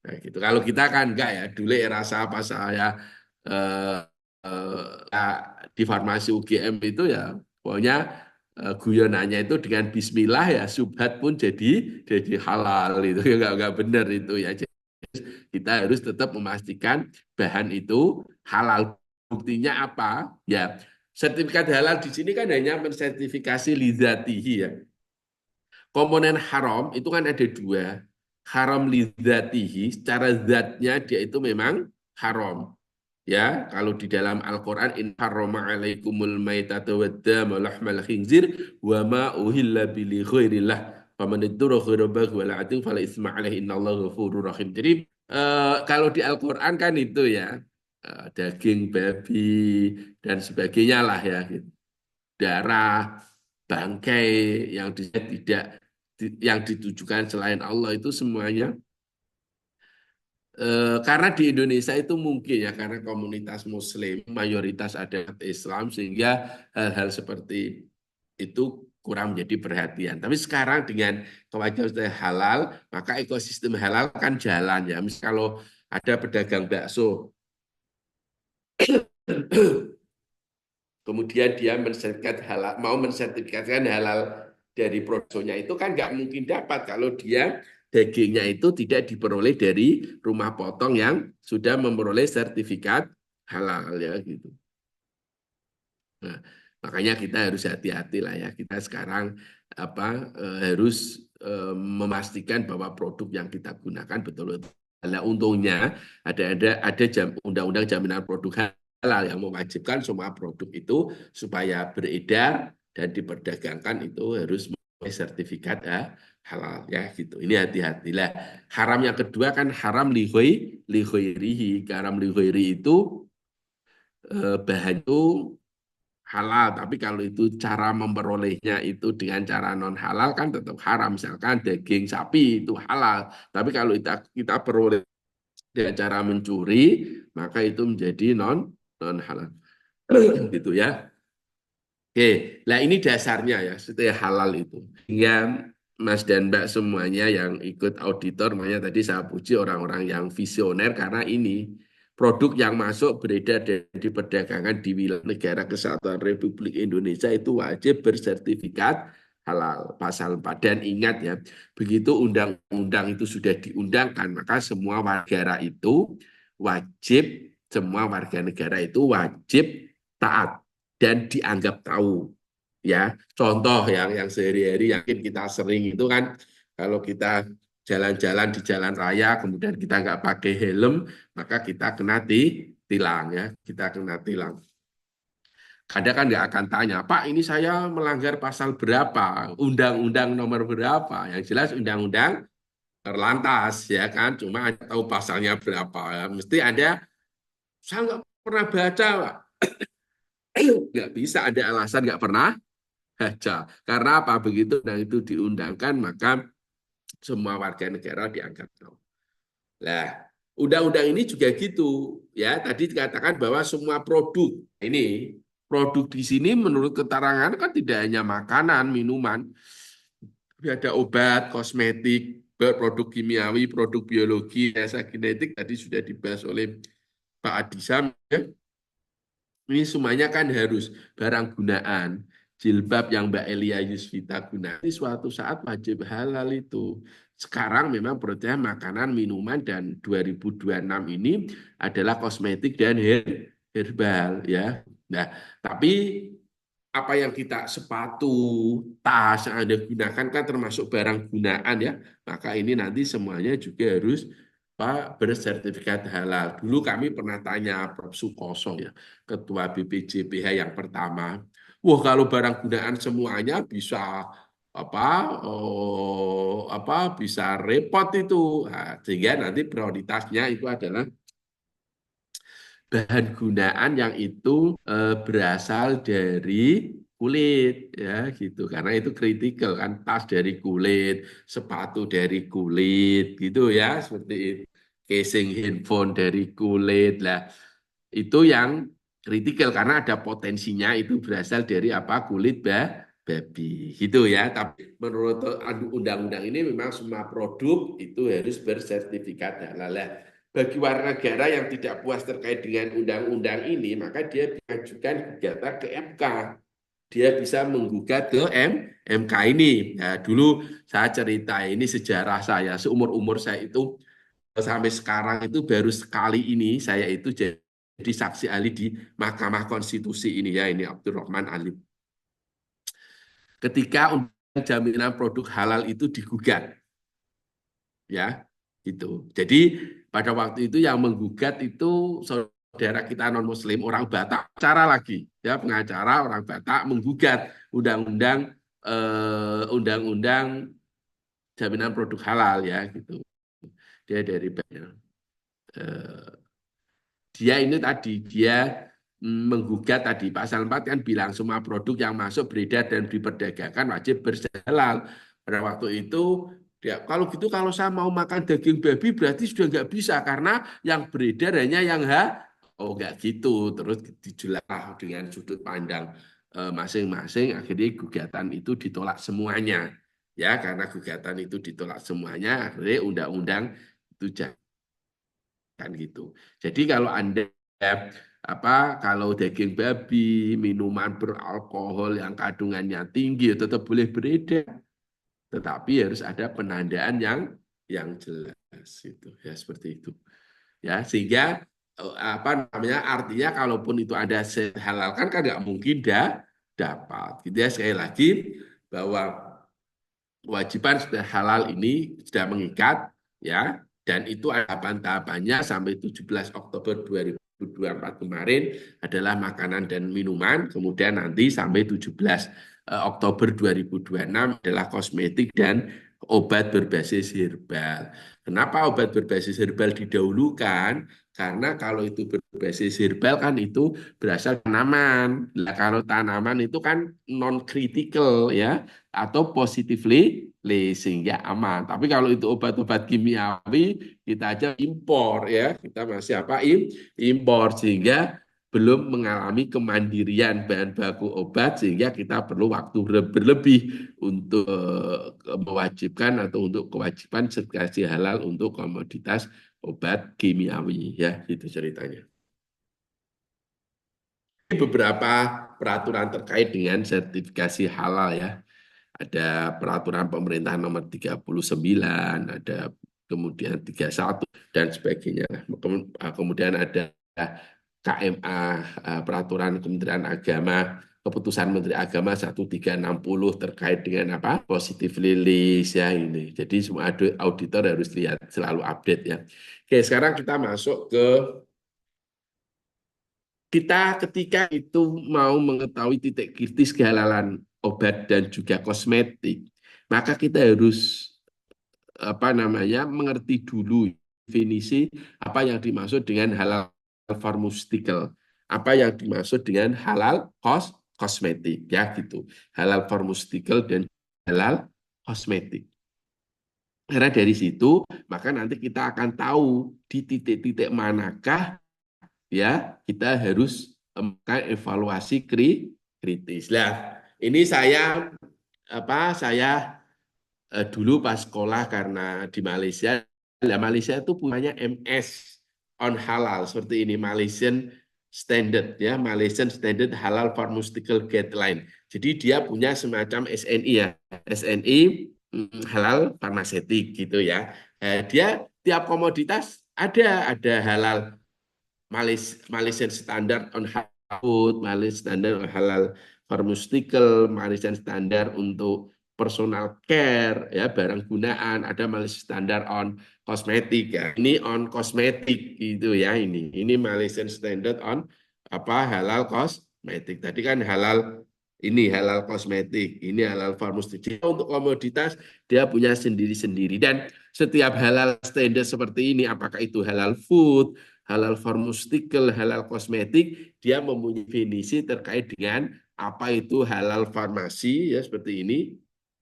Nah, gitu. Kalau kita kan enggak ya, dulu rasa apa saya eh, ya, di farmasi UGM itu ya pokoknya guyonannya itu dengan Bismillah ya subhat pun jadi halal itu ya enggak benar itu ya. Jadi kita harus tetap memastikan bahan itu halal. Buktinya apa? Ya sertifikat halal di sini kan hanya mensertifikasi lidzatihi ya. Komponen haram itu kan ada dua. Haram lidzatihi, secara zatnya dia itu memang haram. Ya, kalau di dalam Al-Qur'an in harrama alaikumul maitata waddama lahmal khinzir wa ma uhilla bi ghairillah. Faman ittara ghaira baghi wala atin fala isma alaihi innallaha ghafurur rahim. Jadi kalau di Al-Qur'an kan itu ya daging babi dan sebagainya lah ya gitu. Darah, bangkai yang tidak yang ditujukan selain Allah itu semuanya karena di Indonesia itu mungkin ya karena komunitas Muslim mayoritas ada Islam sehingga hal-hal seperti itu kurang menjadi perhatian. Tapi sekarang dengan kewajiban halal maka ekosistem halal kan jalan ya. Misal kalau ada pedagang bakso kemudian dia mau mensertifikatkan halal dari produknya itu kan nggak mungkin dapat kalau dia dagingnya itu tidak diperoleh dari rumah potong yang sudah memperoleh sertifikat halal ya gitu. Nah, makanya kita harus hati-hati lah ya. Kita sekarang harus memastikan bahwa produk yang kita gunakan betul-betul. Nah, untungnya ada undang-undang jaminan produk halal yang mewajibkan semua produk itu supaya beredar dan diperdagangkan itu harus memiliki sertifikat halal ya gitu. Ini hati-hatilah. Haram yang kedua kan haram lihoirihi. Haram lihoiri itu bahan itu halal, tapi kalau itu cara memperolehnya itu dengan cara non halal kan tetap haram. Misalkan daging sapi itu halal, tapi kalau kita peroleh dengan cara mencuri, maka itu menjadi non halal. Gitu ya. Oke, nah ini dasarnya ya, setelah halal itu. Hingga Mas dan Mbak semuanya yang ikut auditor, makanya tadi saya puji orang-orang yang visioner karena ini produk yang masuk beredar dan diperdagangkan di wilayah negara Kesatuan Republik Indonesia itu wajib bersertifikat halal, pasal 4. Dan ingat ya, begitu undang-undang itu sudah diundangkan, maka semua warga negara itu wajib taat dan dianggap tahu, ya. Contoh yang sehari-hari yakin kita sering itu kan, kalau kita jalan-jalan di jalan raya kemudian kita nggak pakai helm, maka kita kena tilang, ya, kita kena tilang. Kadang kan nggak akan tanya, Pak, ini saya melanggar pasal berapa, undang-undang nomor berapa. Yang jelas undang-undang terlantas, ya kan, cuma tahu pasalnya berapa, ya. Mesti ada, saya nggak pernah baca, Pak. Nggak bisa ada alasan nggak pernah baca. Karena apa? Begitu dan itu diundangkan, maka semua warga negara dianggap tahu. Nah, undang-undang ini juga gitu, ya. Tadi dikatakan bahwa semua produk di sini menurut keterangan kan tidak hanya makanan, minuman, tapi ada obat, kosmetik, produk kimiawi, produk biologi, jasa genetik tadi sudah dibahas oleh Pak Adisam, ya. Ini semuanya kan harus barang gunaan. Jilbab yang Mbak Elia Yusvita gunakan suatu saat wajib halal itu. Sekarang memang produknya makanan, minuman, dan 2026 ini adalah kosmetik dan herbal, ya. Nah, tapi apa yang kita sepatu, tas yang Anda gunakan kan termasuk barang gunaan, ya. Maka ini nanti semuanya juga harus Pak bersertifikat halal. Dulu kami pernah tanya Prof. Sukoso, ya, Ketua BPJPH yang pertama. Wah, kalau barang gunaan semuanya bisa bisa repot itu. Nah, sehingga nanti prioritasnya itu adalah bahan gunaan yang itu berasal dari kulit, ya gitu, karena itu kritikal kan, tas dari kulit, sepatu dari kulit gitu, ya, seperti itu. Casing handphone dari kulit lah, itu yang kritikal karena ada potensinya itu berasal dari apa, kulit babi gitu, ya. Tapi menurut undang-undang ini memang semua produk itu harus bersertifikat halal. Bagi warga negara yang tidak puas terkait dengan undang-undang ini, maka dia mengajukan gugatan ke MK. Dia bisa menggugat ke MK ini. Nah, dulu saya cerita ini sejarah saya, seumur-umur saya itu sampai sekarang itu baru sekali ini saya itu jadi saksi ahli di Mahkamah Konstitusi ini, ya, ini Abdurrahman Alim. Ketika undang jaminan produk halal itu digugat, ya, itu. Jadi pada waktu itu yang menggugat itu saudara kita non Muslim orang Batak, cara lagi, ya, pengacara orang Batak menggugat undang-undang jaminan produk halal, ya, gitu. Dia dari eh, dia ini tadi dia menggugat tadi pasal 4 kan bilang semua produk yang masuk beredar dan diperdagangkan wajib berhalal. Pada waktu itu ya, kalau gitu kalau saya mau makan daging babi berarti sudah nggak bisa karena yang beredar hanya yang nggak gitu. Terus dijelaskan dengan sudut pandang masing-masing, akhirnya gugatan itu ditolak semuanya, ya, karena gugatan itu ditolak semuanya akhirnya undang-undang itu kan gitu. Jadi kalau Anda kalau daging babi, minuman beralkohol yang kandungannya tinggi ya tetap boleh beredar, tetapi harus ada penandaan yang jelas itu, ya, seperti itu. Ya, sehingga artinya kalaupun itu ada halalkan kan nggak mungkin dapat. Gitu ya, sekali lagi bahwa kewajiban sudah halal ini sudah mengikat, ya, dan itu tahapan-tahapannya sampai 17 Oktober 2024 kemarin adalah makanan dan minuman, kemudian nanti sampai 17 Oktober 2026 adalah kosmetik dan obat berbasis herbal. Kenapa obat berbasis herbal didahulukan? Karena kalau itu berbasis herbal kan itu berasal tanaman. Nah, kalau tanaman itu kan non kritikal, ya, atau positively sehingga aman. Tapi kalau itu obat-obat kimiawi kita aja impor ya, kita masih apa impor sehingga belum mengalami kemandirian bahan baku obat sehingga kita perlu waktu berlebih untuk mewajibkan atau untuk kewajiban sertifikasi halal untuk komoditas obat kimiawi ya, itu ceritanya. Beberapa peraturan terkait dengan sertifikasi halal ya. Ada peraturan pemerintah nomor 39, ada kemudian 31 dan sebagainya. Kemudian ada KMA, peraturan Kementerian Agama, keputusan Menteri Agama 1360 terkait dengan apa? Positive release ya ini. Jadi semua auditor harus lihat selalu update ya. Oke, sekarang kita masuk ke kita ketika itu mau mengetahui titik kritis kehalalan obat dan juga kosmetik, maka kita harus mengerti dulu definisi apa yang dimaksud dengan halal pharmaceutical, apa yang dimaksud dengan halal kosmetik ya gitu. Halal pharmaceutical dan halal kosmetik. Karena dari situ maka nanti kita akan tahu di titik-titik manakah ya kita harus evaluasi kritis. Nah, ini saya dulu pas sekolah karena di Malaysia, Malaysia itu punyanya MS on halal seperti ini, Malaysian Standard ya, Malaysian Standard Halal Pharmaceutical Guideline. Jadi dia punya semacam SNI ya, SNI halal farmasetik gitu ya. Dia tiap komoditas ada halal Malaysian Standard on Halal Food, Malaysian Standard on Halal Pharmaceutical, Malaysian Standard untuk personal care, ya barang gunaan, ada Malaysian Standard on kosmetik ya. Ini on kosmetik gitu ya ini. Ini Malaysian Standard on halal kosmetik. Tadi kan halal ini halal kosmetik, ini halal farmaseutik. Untuk komoditas dia punya sendiri-sendiri dan setiap halal standar seperti ini, apakah itu halal food, halal pharmaceutical, halal kosmetik, dia mempunyai definisi terkait dengan apa itu halal farmasi ya seperti ini.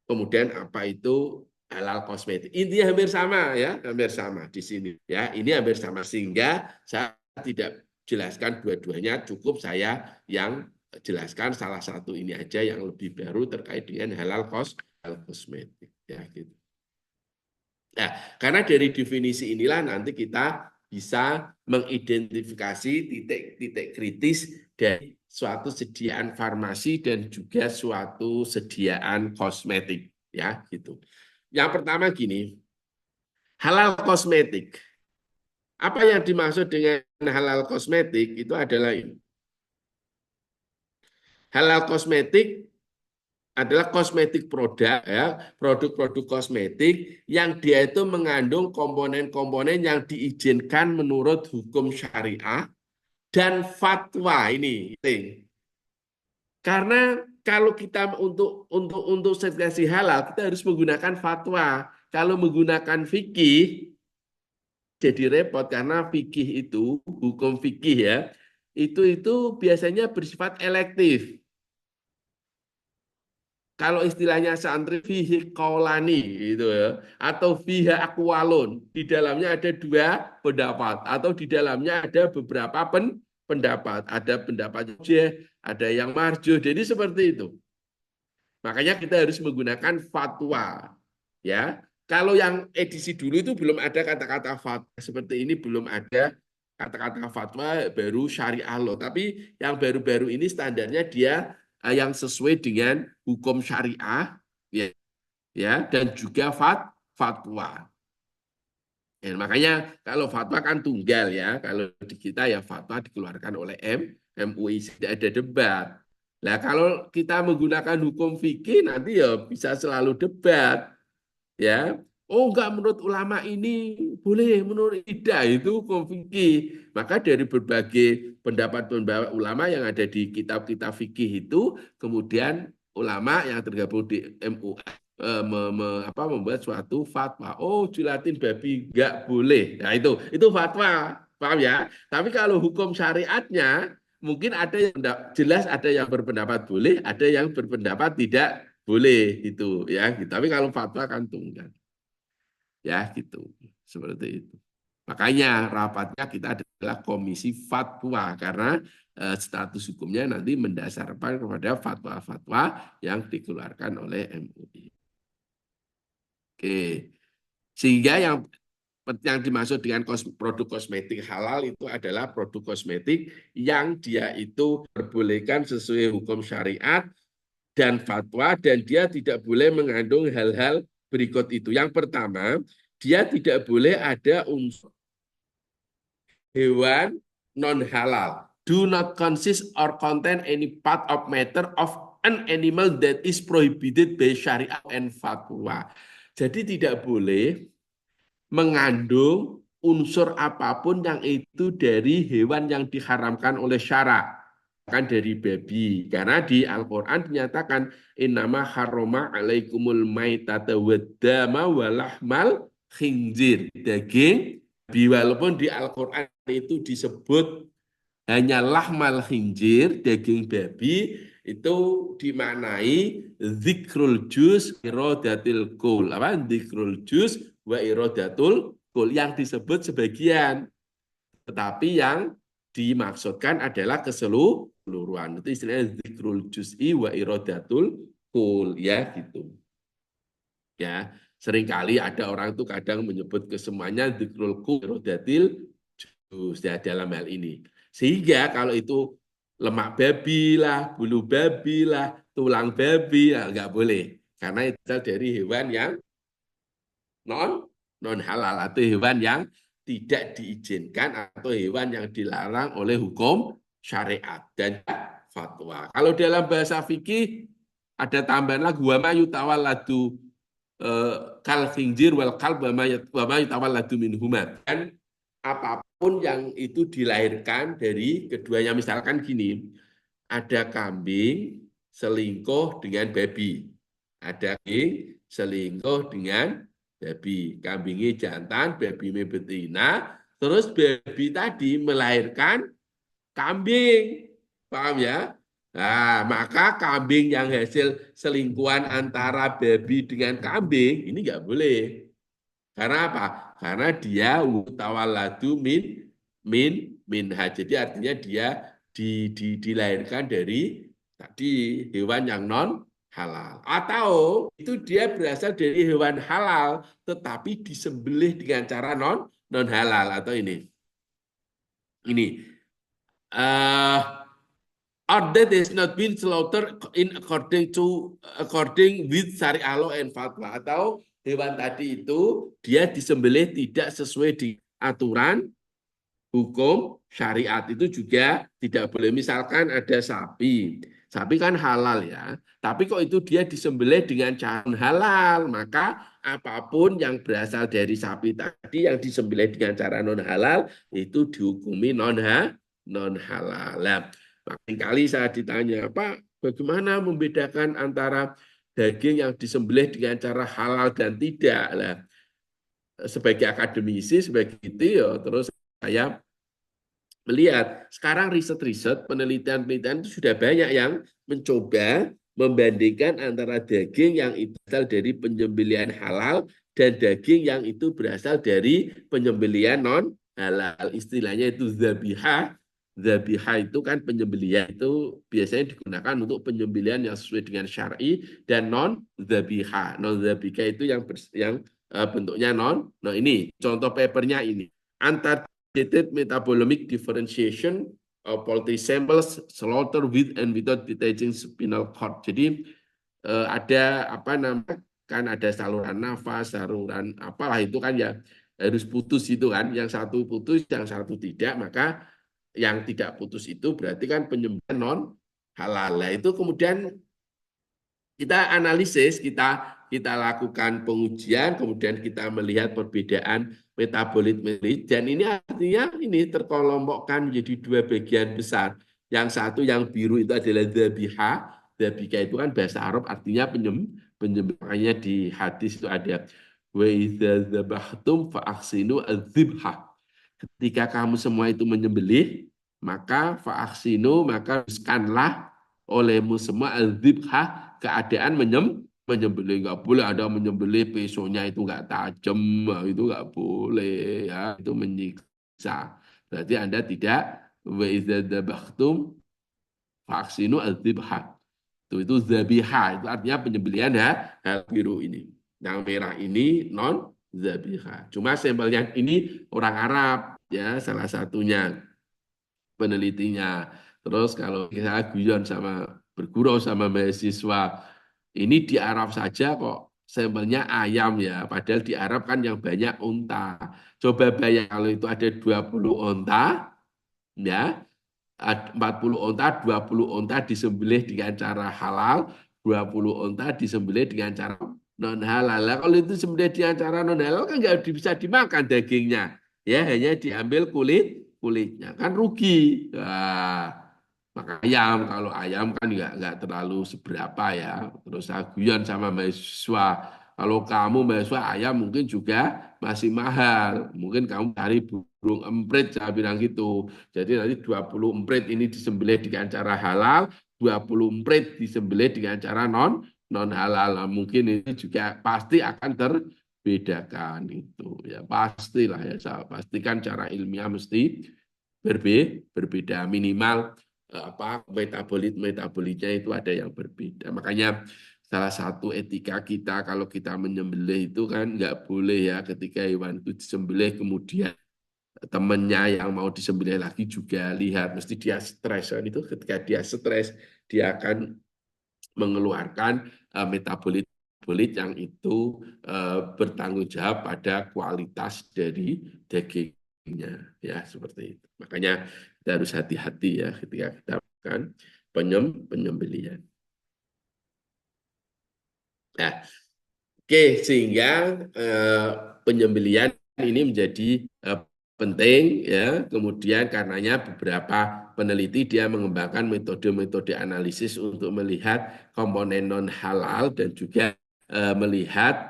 Kemudian apa itu halal kosmetik. Intinya hampir sama ya, hampir sama di sini ya. Ini hampir sama sehingga saya tidak jelaskan dua-duanya, cukup saya yang jelaskan salah satu ini aja yang lebih baru terkait dengan halal kosmetik ya gitu. Nah, karena dari definisi inilah nanti kita bisa mengidentifikasi titik-titik kritis dari suatu sediaan farmasi dan juga suatu sediaan kosmetik ya gitu. Yang pertama gini, halal kosmetik. Apa yang dimaksud dengan halal kosmetik itu adalah ini. Halal kosmetik adalah kosmetik produk ya, produk-produk kosmetik yang dia itu mengandung komponen-komponen yang diizinkan menurut hukum syariah dan fatwa ini. Karena kalau kita untuk sertifikasi halal kita harus menggunakan fatwa. Kalau menggunakan fikih jadi repot karena fikih itu hukum fikih ya itu biasanya bersifat elektif. Kalau istilahnya santri fihi qaulani gitu ya atau fiha aqwalun, di dalamnya ada dua pendapat atau di dalamnya ada beberapa pendapat, ada pendapat ada yang marjuh. Jadi seperti itu. Makanya kita harus menggunakan fatwa ya. Kalau yang edisi dulu itu belum ada kata-kata fatwa seperti ini, belum ada kata-kata fatwa, baru syariah loh. Tapi yang baru-baru ini standarnya dia yang sesuai dengan hukum syariah ya dan juga fatwa. Ya, makanya kalau fatwa kan tunggal ya. Kalau di kita ya fatwa dikeluarkan oleh MUI, tidak ada debat. Nah, kalau kita menggunakan hukum fikih nanti ya bisa selalu debat. Ya. Oh, enggak, menurut ulama ini boleh, menurut tidak itu hukum fikih. Maka dari berbagai pendapat-pendapat ulama yang ada di kitab-kitab fikih itu, kemudian ulama yang tergabung di MUI membuat suatu fatwa. Oh, jilatin babi enggak boleh. Nah, itu fatwa. Paham ya? Tapi kalau hukum syariatnya mungkin ada yang jelas, ada yang berpendapat boleh, ada yang berpendapat boleh itu ya. Tapi kalau fatwa kan tunggal. Ya gitu. Seperti itu. Makanya rapatnya kita adalah komisi fatwa karena status hukumnya nanti mendasarkan kepada fatwa-fatwa yang dikeluarkan oleh MUI. Oke. Sehingga yang dimaksud dengan produk kosmetik halal itu adalah produk kosmetik yang dia itu diperbolehkan sesuai hukum syariat dan fatwa dan dia tidak boleh mengandung hal-hal berikut itu. Yang pertama, dia tidak boleh ada unsur hewan non halal. Do not consist or contain any part of matter of an animal that is prohibited by syariat and fatwa. Jadi tidak boleh mengandung unsur apapun yang itu dari hewan yang diharamkan oleh syarak. Kan dari babi. Karena di Al-Quran dinyatakan innama harrama alaikumul maitata waddama walahmal khinzir. Daging, walaupun di Al-Quran itu disebut hanya lahmal khinzir, daging babi, itu dimaknai zikrul juz irodatil kul. Apa? Zikrul juz wa irodatul kul. Yang disebut sebagian. Tetapi yang dimaksudkan adalah keseluruhan. Itu istilahnya zikrul juz'i wa irodatul kul. Ya gitu. Ya, seringkali ada orang itu kadang menyebut kesemuanya zikrul kul irodatil juz ya, dalam hal ini. Sehingga kalau itu lemak babi lah, bulu babi lah, tulang babi, ya nggak boleh. Karena itu dari hewan yang non halal atau hewan yang tidak diizinkan atau hewan yang dilarang oleh hukum syariat dan fatwa. Kalau dalam bahasa fikih ada tambahan lagi wa ma yutawalladu kal khinzir wal kalb wa ma yutawalladu minhuma. Dan apapun yang itu dilahirkan dari keduanya, misalkan gini, ada kambing selingkuh dengan babi, ada kambing selingkuh dengan babi, kambingnya jantan, babinya betina, terus babi tadi melahirkan kambing, paham ya? Nah, maka kambing yang hasil selingkuhan antara babi dengan kambing ini nggak boleh. Karena apa? Karena dia tawalladu minha. Jadi artinya dia dilahirkan dari tadi hewan yang non halal. Atau itu dia berasal dari hewan halal tetapi disembelih dengan cara non halal atau ini. Ini or that has not been slaughtered in according with syariah law and fatwa, atau hewan tadi itu dia disembelih tidak sesuai di aturan hukum syariat. Itu juga tidak boleh. Misalkan ada sapi kan halal ya, tapi kok itu dia disembelih dengan cara halal, maka apapun yang berasal dari sapi tadi yang disembelih dengan cara non halal itu dihukumi non halal. Kali saya ditanya, Pak, bagaimana membedakan antara daging yang disembelih dengan cara halal dan tidak? Lah, sebagai akademisi, sebagai itu, ya, terus saya melihat sekarang riset-riset, penelitian-penelitian itu sudah banyak yang mencoba membandingkan antara daging yang itu berasal dari penyembelihan halal dan daging yang itu berasal dari penyembelihan non halal. Istilahnya itu zabihah. Zabihah itu kan penyembelihan itu biasanya digunakan untuk penyembelihan yang sesuai dengan syar'i, dan non zabihah. Non zabihah itu yang bentuknya non. Nah ini contoh papernya ini. Antar metabolomic differentiation of poultry samples slaughter with and without detaching spinal cord. Jadi ada apa namanya, kan ada saluran nafas, saluran apalah itu kan ya harus putus itu kan, yang satu putus, yang satu tidak, maka yang tidak putus itu berarti kan penyembelihan non halal. Nah, itu kemudian kita analisis, kita lakukan pengujian, kemudian kita melihat perbedaan metabolit, dan ini artinya ini terkelompokkan menjadi dua bagian besar. Yang satu yang biru itu adalah dzabihah. Dzabihah itu kan bahasa Arab artinya penyembelihannya. Di hadis itu ada wa idza dzabahtum fa ahsinu adzibhah. Ketika kamu semua itu menyembelih, maka fa ahsinu, maka haruskanlah olehmu semua adzibhah, keadaan menyembelih, nggak boleh ada menyembelih pesonya itu nggak tajam, itu nggak boleh ya, itu menyiksa. Berarti Anda tidak wa idza dzabhtum faksinu adzibha. Itu zabiha, itu artinya penyembelihan hal biru ini. Yang merah ini non zabiha. Cuma sampelnya ini orang Arab ya, salah satunya penelitinya. Terus kalau kita guyon sama bergurau sama mahasiswa, ini di Arab saja kok sampelnya ayam ya, padahal di Arab kan yang banyak unta. Coba bayang kalau itu ada 20 unta, ya 40 unta, 20 unta disembelih dengan cara halal, 20 unta disembelih dengan cara non halal. Kalau itu disembelih dengan cara non halal kan nggak bisa dimakan dagingnya. Ya, hanya diambil kulitnya. Kan rugi. Nah, maka ayam, kalau ayam kan nggak terlalu seberapa ya. Terus saya guyon sama mahasiswa, kalau kamu mahasiswa ayam mungkin juga masih mahal. Mungkin kamu cari burung emprit, saya bilang gitu. Jadi nanti 20 emprit ini disembelih dengan cara halal, 20 emprit disembelih dengan cara non halal. Nah, mungkin ini juga pasti akan terbedakan itu ya, pastilah ya, saya pastikan cara ilmiah mesti berbeda minimal metabolitnya itu ada yang berbeda. Makanya salah satu etika kita kalau kita menyembelih itu kan nggak boleh ya ketika hewan itu disembelih kemudian temennya yang mau disembelih lagi juga lihat, mesti dia stres kan, itu ketika dia stres dia akan mengeluarkan metabolit yang itu bertanggung jawab pada kualitas dari dagingnya ya, seperti itu. Makanya kita harus hati-hati ya ketika kita melakukan penyembelihan. Nah, oke, sehingga penyembelihan ini menjadi penting ya. Kemudian karenanya beberapa peneliti dia mengembangkan metode-metode analisis untuk melihat komponen non halal dan juga melihat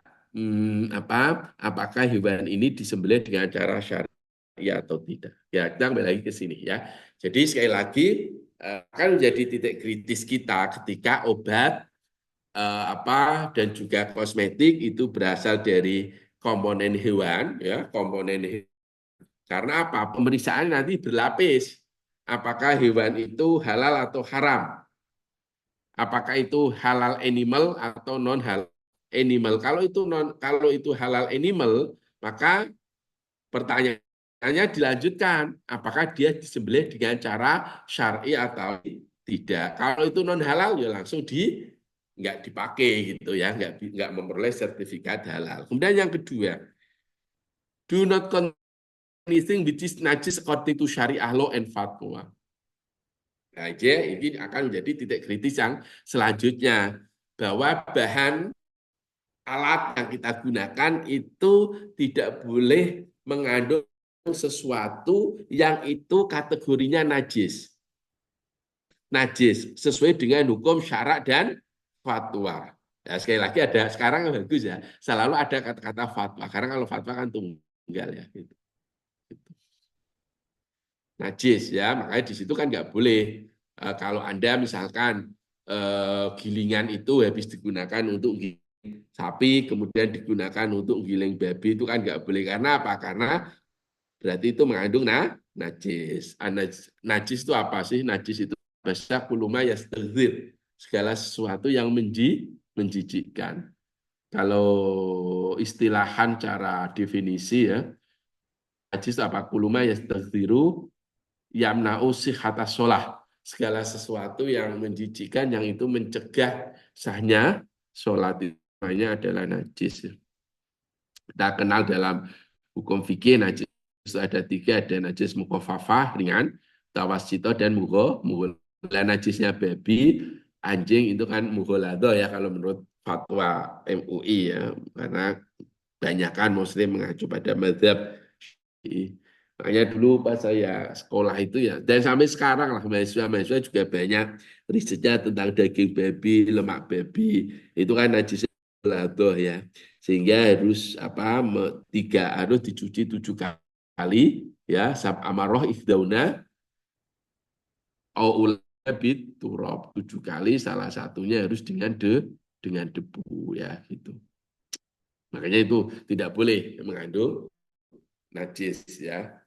apakah hewan ini disembelih dengan cara syariah atau tidak. Ya, kita kembali lagi ke sini ya. Jadi sekali lagi akan menjadi titik kritis kita ketika obat dan juga kosmetik itu berasal dari komponen hewan ya, karena apa? Pemeriksaan nanti berlapis. Apakah hewan itu halal atau haram? Apakah itu halal animal atau non halal animal? Kalau itu halal animal, maka pertanyaannya dilanjutkan, apakah dia disembelih dengan cara syar'i atau tidak? Kalau itu non halal ya langsung nggak dipakai gitu ya, nggak memperoleh sertifikat halal. Kemudian yang kedua, do not anything which is najis according to syariah law and fatwa. Nah, ini akan menjadi titik kritis yang selanjutnya, bahwa bahan alat yang kita gunakan itu tidak boleh mengandung sesuatu yang itu kategorinya najis. Najis sesuai dengan hukum syarak dan fatwa. Ya, sekali lagi ada sekarang bagus ya, selalu ada kata-kata fatwa. Karena kalau fatwa kan tunggal ya. Gitu. Najis ya, makanya di situ kan nggak boleh. Kalau Anda misalkan gilingan itu habis digunakan untuk sapi, kemudian digunakan untuk giling babi, itu kan nggak boleh. Karena apa? Karena berarti itu mengandung najis. Najis itu apa sih? Najis itu bahasa kuluma yastadzir, segala sesuatu yang menjijikkan. Kalau istilahan cara definisi ya, najis itu apa? Kuluma yastadziru yamna'u sihhata sholah. Segala sesuatu yang menjijikkan, yang itu mencegah sahnya sholat, itu namanya adalah najis. Kita kenal dalam hukum fikih najis itu ada tiga, ada najis mukhafafah ringan, tawasito dan mughal. Najisnya babi, anjing itu kan mughaladzah ya kalau menurut fatwa MUI ya, karena banyakkan muslim mengacu pada mazhab. Makanya dulu pas saya sekolah itu ya, dan sampai sekarang lah mahasiswa juga banyak risetnya tentang daging babi, lemak babi, itu kan najis ladoh ya, sehingga harus harus dicuci 7 kali ya, sab amaroh ifdauna au turab 7 kali, salah satunya harus dengan debu ya gitu. Makanya itu tidak boleh mengandung najis ya.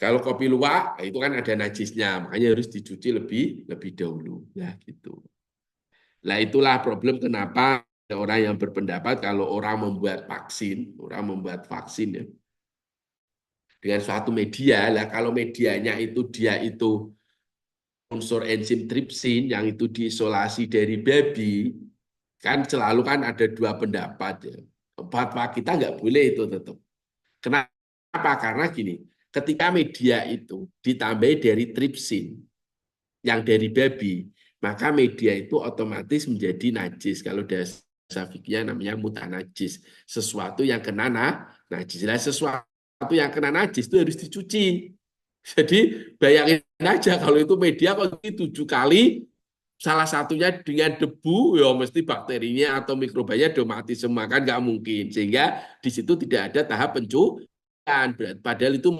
Kalau kopi luwak itu kan ada najisnya, makanya harus dicuci lebih dahulu ya gitu. Nah itulah problem kenapa ada orang yang berpendapat kalau orang membuat vaksin ya dengan suatu media lah, kalau medianya itu dia itu unsur enzim tripsin yang itu diisolasi dari babi, kan selalu kan ada dua pendapat ya. Fatwa kita nggak boleh itu tetap. Kenapa? Karena gini, ketika media itu ditambah dari tripsin yang dari babi, maka media itu otomatis menjadi najis. Kalau dasar fikihnya namanya mutanajis, sesuatu yang kena najis. Nah, sesuatu yang kena najis itu harus dicuci. Jadi bayangin aja kalau itu media kok 7 kali, salah satunya dengan debu, ya mesti bakterinya atau mikrobanya udah mati semua, kan nggak mungkin. Sehingga di situ tidak ada tahap pencucian. Padahal itu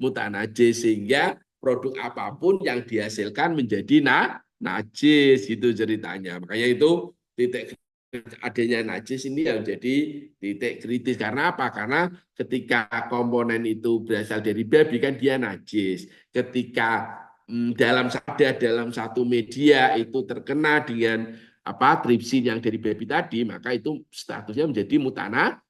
mutanajis, sehingga produk apapun yang dihasilkan menjadi najis, itu ceritanya. Makanya itu titik adanya najis ini yang jadi titik kritis. Karena apa? Karena ketika komponen itu berasal dari babi kan dia najis. Ketika dalam satu media itu terkena dengan tripsin yang dari babi tadi, maka itu statusnya menjadi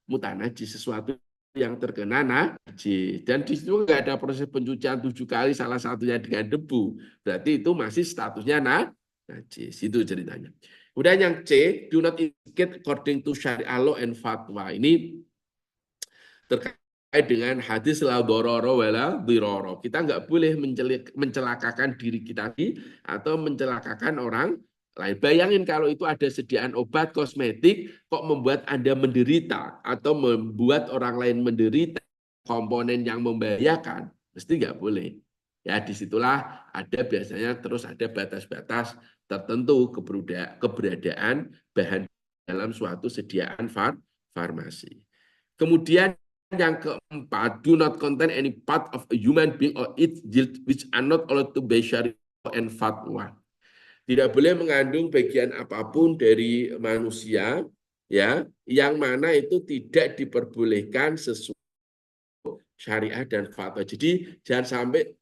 mutanajis, sesuatu yang terkena najis. Dan di situ nggak ada proses pencucian 7 kali, salah satunya dengan debu. Berarti itu masih statusnya najis. Itu ceritanya. Kemudian yang C, do not indicate according to Syariah law and fatwa. Ini terkait dengan hadis la dororo wala diroro. Kita nggak boleh mencelakakan diri kita atau mencelakakan orang lain. Bayangin kalau itu ada sediaan obat kosmetik, kok membuat Anda menderita atau membuat orang lain menderita, komponen yang membahayakan, mesti nggak boleh. Ya, disitulah ada biasanya terus ada batas-batas tertentu keberadaan bahan dalam suatu sediaan farmasi. Kemudian yang keempat, do not contain any part of a human being or its guilt which are not allowed to be syariah and fatwa. Tidak boleh mengandung bagian apapun dari manusia ya yang mana itu tidak diperbolehkan sesuai syariah dan fatwa. Jadi jangan sampai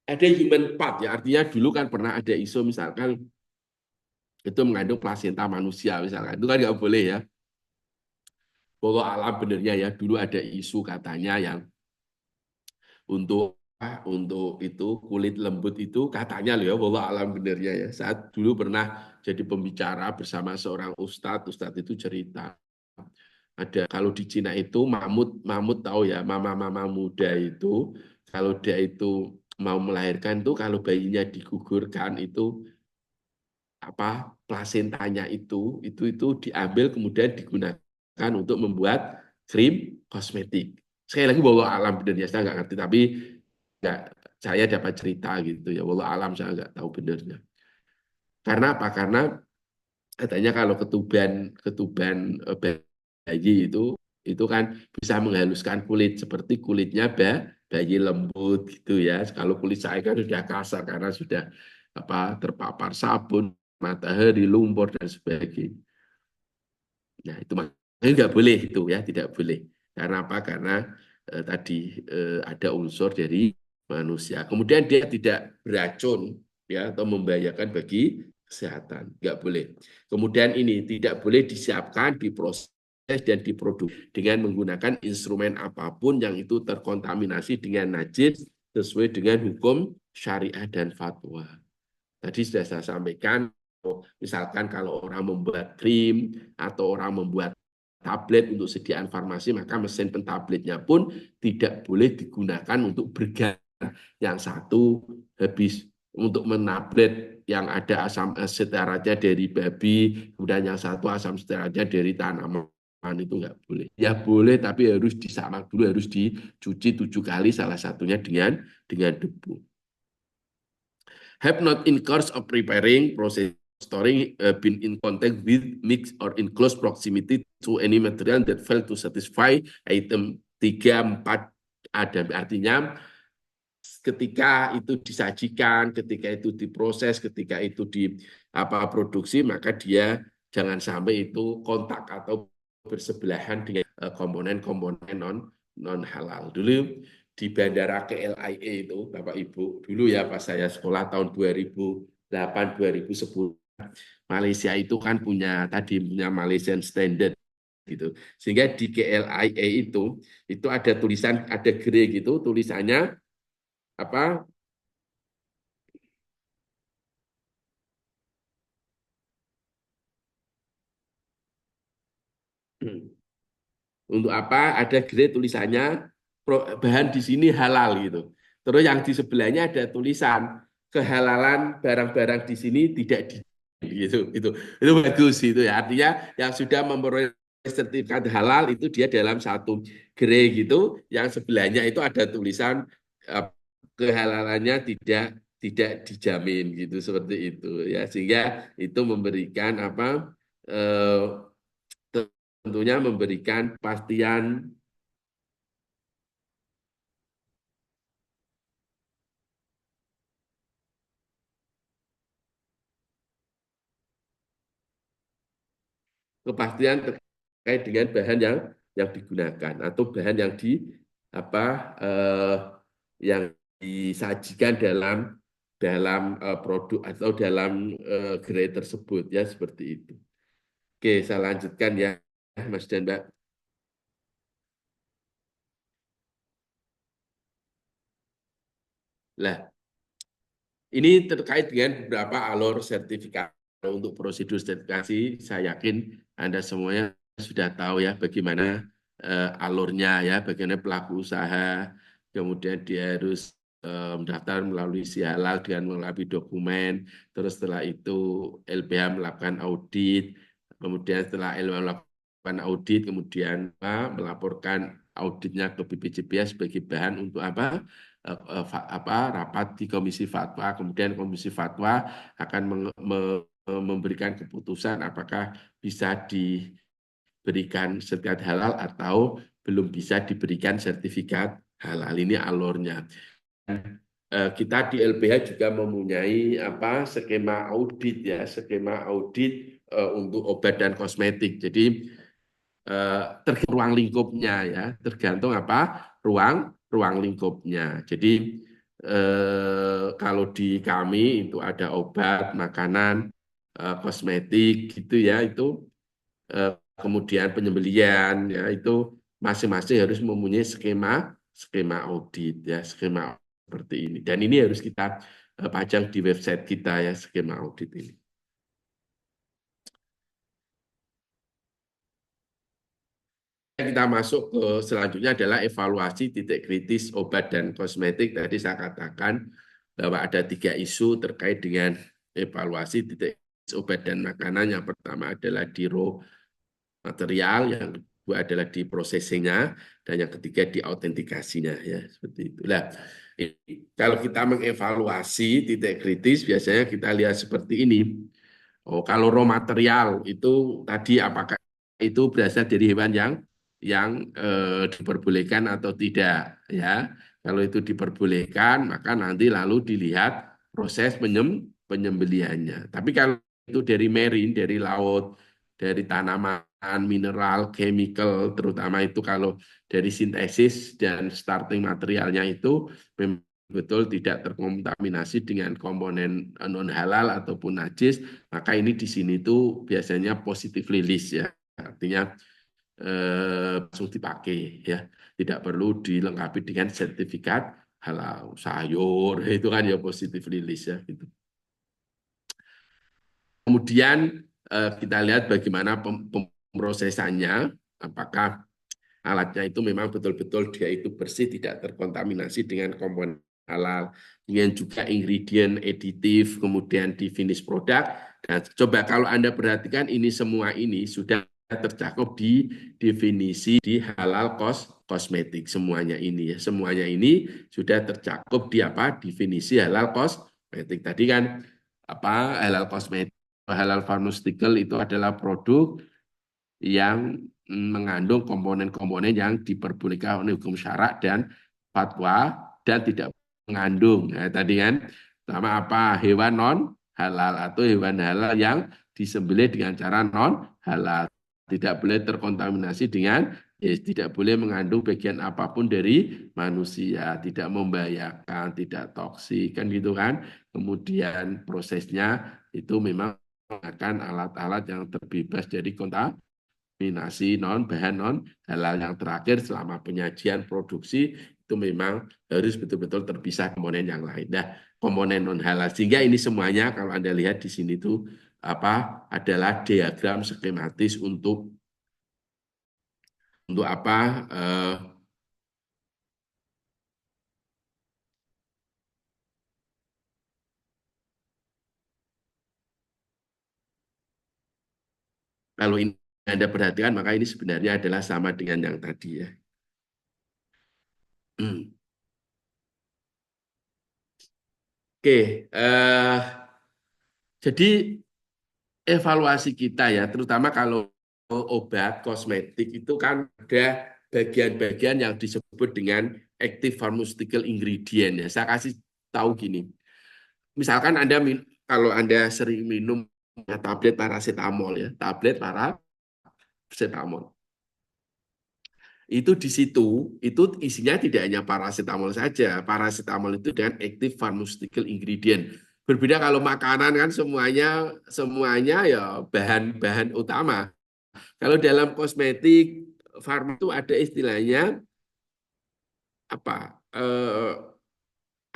ada human part ya, artinya dulu kan pernah ada isu misalkan itu mengandung plasenta manusia misalkan, itu kan nggak boleh ya. Bahwa alam benernya ya, dulu ada isu katanya yang untuk itu kulit lembut itu katanya loh ya, bahwa alam benernya ya. Saat dulu pernah jadi pembicara bersama seorang ustadz itu cerita ada kalau di Cina itu mamut tahu ya, mama muda itu kalau dia itu mau melahirkan tuh kalau bayinya digugurkan itu plasentanya itu diambil kemudian digunakan untuk membuat krim kosmetik. Sekali lagi wallahu alam benernya saya nggak ngerti, tapi nggak, saya dapat cerita gitu ya, wallahu alam saya nggak tahu benernya. Karena apa? Karena katanya kalau ketuban bayi itu kan bisa menghaluskan kulit seperti kulitnya bayi lembut gitu ya. Kalau kulit saya kan sudah kasar karena sudah terpapar sabun, matahari, lumpur dan sebagainya. Nah itu makanya nggak boleh itu ya, tidak boleh. Karena apa? Karena tadi ada unsur dari manusia. Kemudian dia tidak beracun ya atau membahayakan bagi kesehatan, nggak boleh. Kemudian ini tidak boleh disiapkan, diproses dan diproduk dengan menggunakan instrumen apapun yang itu terkontaminasi dengan najis sesuai dengan hukum syariah dan fatwa. Tadi sudah saya sampaikan, misalkan kalau orang membuat krim atau orang membuat tablet untuk sediaan farmasi, maka mesin pentabletnya pun tidak boleh digunakan untuk berganti. Yang satu habis untuk menablet yang ada asam stearatnya dari babi, kemudian yang satu asam stearatnya dari tanaman, itu nggak boleh. Ya boleh, tapi harus disamak dulu, harus dicuci 7 kali, salah satunya dengan debu. Have not in course of preparing, process, storing, been in contact with, mix, or in close proximity to any material that fail to satisfy item 3, 4 ada. Artinya ketika itu disajikan, ketika itu diproses, ketika itu produksi, maka dia jangan sampai itu kontak atau bersebelahan dengan komponen-komponen non halal. Dulu di Bandara KLIA itu, Bapak Ibu, dulu ya pas saya sekolah tahun 2008 2010, Malaysia itu kan punya Malaysian Standard gitu. Sehingga di KLIA itu ada tulisan, ada grade gitu, tulisannya apa? Untuk apa? Ada grade tulisannya bahan di sini halal gitu. Terus yang di sebelahnya ada tulisan kehalalan barang-barang di sini tidak di gitu. Itu bagus itu ya. Artinya yang sudah memperoleh sertifikat halal itu dia dalam satu grade gitu. Yang sebelahnya itu ada tulisan kehalalannya tidak dijamin gitu, seperti itu ya. Sehingga itu memberikan eh, tentunya memberikan kepastian terkait dengan bahan yang digunakan atau bahan yang apa eh, yang disajikan dalam produk atau dalam gerai tersebut ya, seperti itu. Oke, saya lanjutkan ya, Mas dan Mbak. Lah, ini terkait dengan beberapa alur sertifikat. Untuk prosedur sertifikasi, saya yakin Anda semuanya sudah tahu ya bagaimana alurnya ya, bagaimana pelaku usaha, kemudian dia harus mendaftar melalui si halal dengan melengkapi dokumen, terus setelah itu LBH melakukan audit, kemudian setelah LBH melakukan audit, kemudian melaporkan auditnya ke BPJPH sebagai bahan untuk rapat di Komisi Fatwa, kemudian Komisi Fatwa akan memberikan keputusan apakah bisa diberikan sertifikat halal atau belum bisa diberikan sertifikat halal. Ini alurnya. Kita di LBH juga mempunyai skema audit ya, skema audit untuk obat dan kosmetik. Jadi tergantung ruang lingkupnya ya, tergantung ruang lingkupnya. Jadi kalau di kami itu ada obat, makanan, kosmetik gitu ya, itu kemudian penyembelian ya, itu masing-masing harus mempunyai skema audit ya, skema seperti ini. Dan ini harus kita pajang di website kita ya, skema audit ini. Kita masuk ke selanjutnya adalah evaluasi titik kritis obat dan kosmetik. Tadi saya katakan bahwa ada 3 isu terkait dengan evaluasi titik kritis obat dan makanan. Yang pertama adalah di raw material, yang kedua adalah di processing-nya, dan yang ketiga di autentikasinya ya, seperti itulah. Kalau kita mengevaluasi titik kritis, biasanya kita lihat seperti ini. Oh, kalau raw material itu tadi apakah itu berasal dari hewan yang diperbolehkan atau tidak ya. Kalau itu diperbolehkan, maka nanti lalu dilihat proses penyembelihannya. Tapi kalau itu dari marine, dari laut, dari tanaman, mineral, chemical, terutama itu kalau dari sintesis dan starting materialnya itu memang betul tidak terkontaminasi dengan komponen non halal ataupun najis, maka ini di sini tuh biasanya positive release ya. Artinya langsung dipakai ya, tidak perlu dilengkapi dengan sertifikat halal. Sayur itu kan ya positive release ya gitu. Kemudian kita lihat bagaimana pemrosesannya, apakah alatnya itu memang betul-betul dia itu bersih, tidak terkontaminasi dengan komponen halal, dengan juga ingredient aditif, kemudian di finish product. Dan coba kalau Anda perhatikan ini semua ini sudah tercakup di definisi di halal kosmetik, semuanya ini ya, semuanya ini sudah tercakup di definisi halal kosmetik. Tadi kan halal kosmetik, halal pharmaceutical itu adalah produk yang mengandung komponen-komponen yang diperbolehkan oleh hukum syarak dan fatwa dan tidak mengandung. Nah, tadi kan sama apa hewan non halal atau hewan halal yang disembelih dengan cara non halal. Tidak boleh terkontaminasi dengan tidak boleh mengandung bagian apapun dari manusia, tidak membahayakan, tidak toksik kan gitu kan. Kemudian prosesnya itu memang menggunakan alat-alat yang terbebas dari kontaminasi non bahan non halal. Yang terakhir selama penyajian produksi itu memang harus betul-betul terpisah komponen yang lain. Nah, komponen non halal sehingga ini semuanya kalau Anda lihat di sini tuh apa adalah diagram skematis untuk apa kalau ini Anda perhatikan maka ini sebenarnya adalah sama dengan yang tadi ya. Oke, jadi evaluasi kita ya, terutama kalau obat kosmetik itu kan ada bagian-bagian yang disebut dengan active pharmaceutical ingredient ya. Saya kasih tahu gini, misalkan kalau Anda sering minum tablet paracetamol ya, tablet paracetamol. Itu di situ, itu isinya tidak hanya paracetamol saja. Paracetamol itu dengan active pharmaceutical ingredient. Berbeda kalau makanan kan semuanya semuanya ya bahan-bahan utama. Kalau dalam kosmetik, farma itu ada istilahnya apa?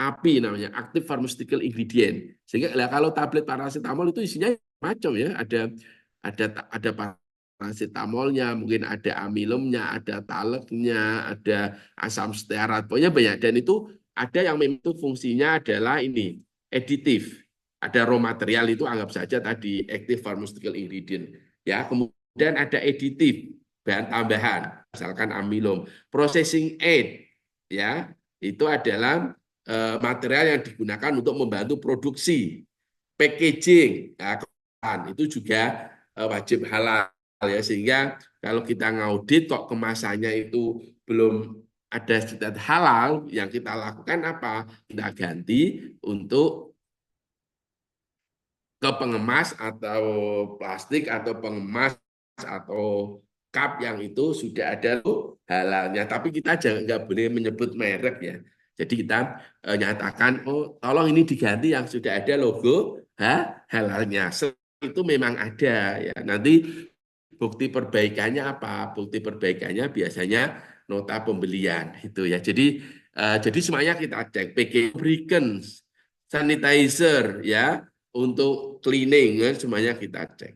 API namanya, active pharmaceutical ingredient. Sehingga kalau tablet paracetamol itu isinya macam ya, ada paracetamolnya, mungkin ada amilumnya, ada taleknya, ada asam stearat, pokoknya banyak. Dan itu ada yang memang itu fungsinya adalah ini editif. Ada raw material itu anggap saja tadi active pharmaceutical ingredient. Ya, kemudian ada editif, bahan tambahan, misalkan amilum. Processing aid, ya, itu adalah material yang digunakan untuk membantu produksi, packaging, nah, itu juga wajib halal ya, sehingga kalau kita ngaudit kok kemasannya itu belum ada standar halal, yang kita lakukan apa? Kita ganti untuk ke pengemas atau plastik atau pengemas atau cup yang itu sudah ada halalnya. Tapi kita jangan nggak boleh menyebut merek ya. Jadi kita nyatakan, oh tolong ini diganti yang sudah ada logo halalnya. Itu memang ada ya. Nanti bukti perbaikannya apa? Bukti perbaikannya biasanya nota pembelian itu ya. Jadi semuanya kita cek. Lubricants, sanitizer ya, untuk cleaning ya, semuanya kita cek.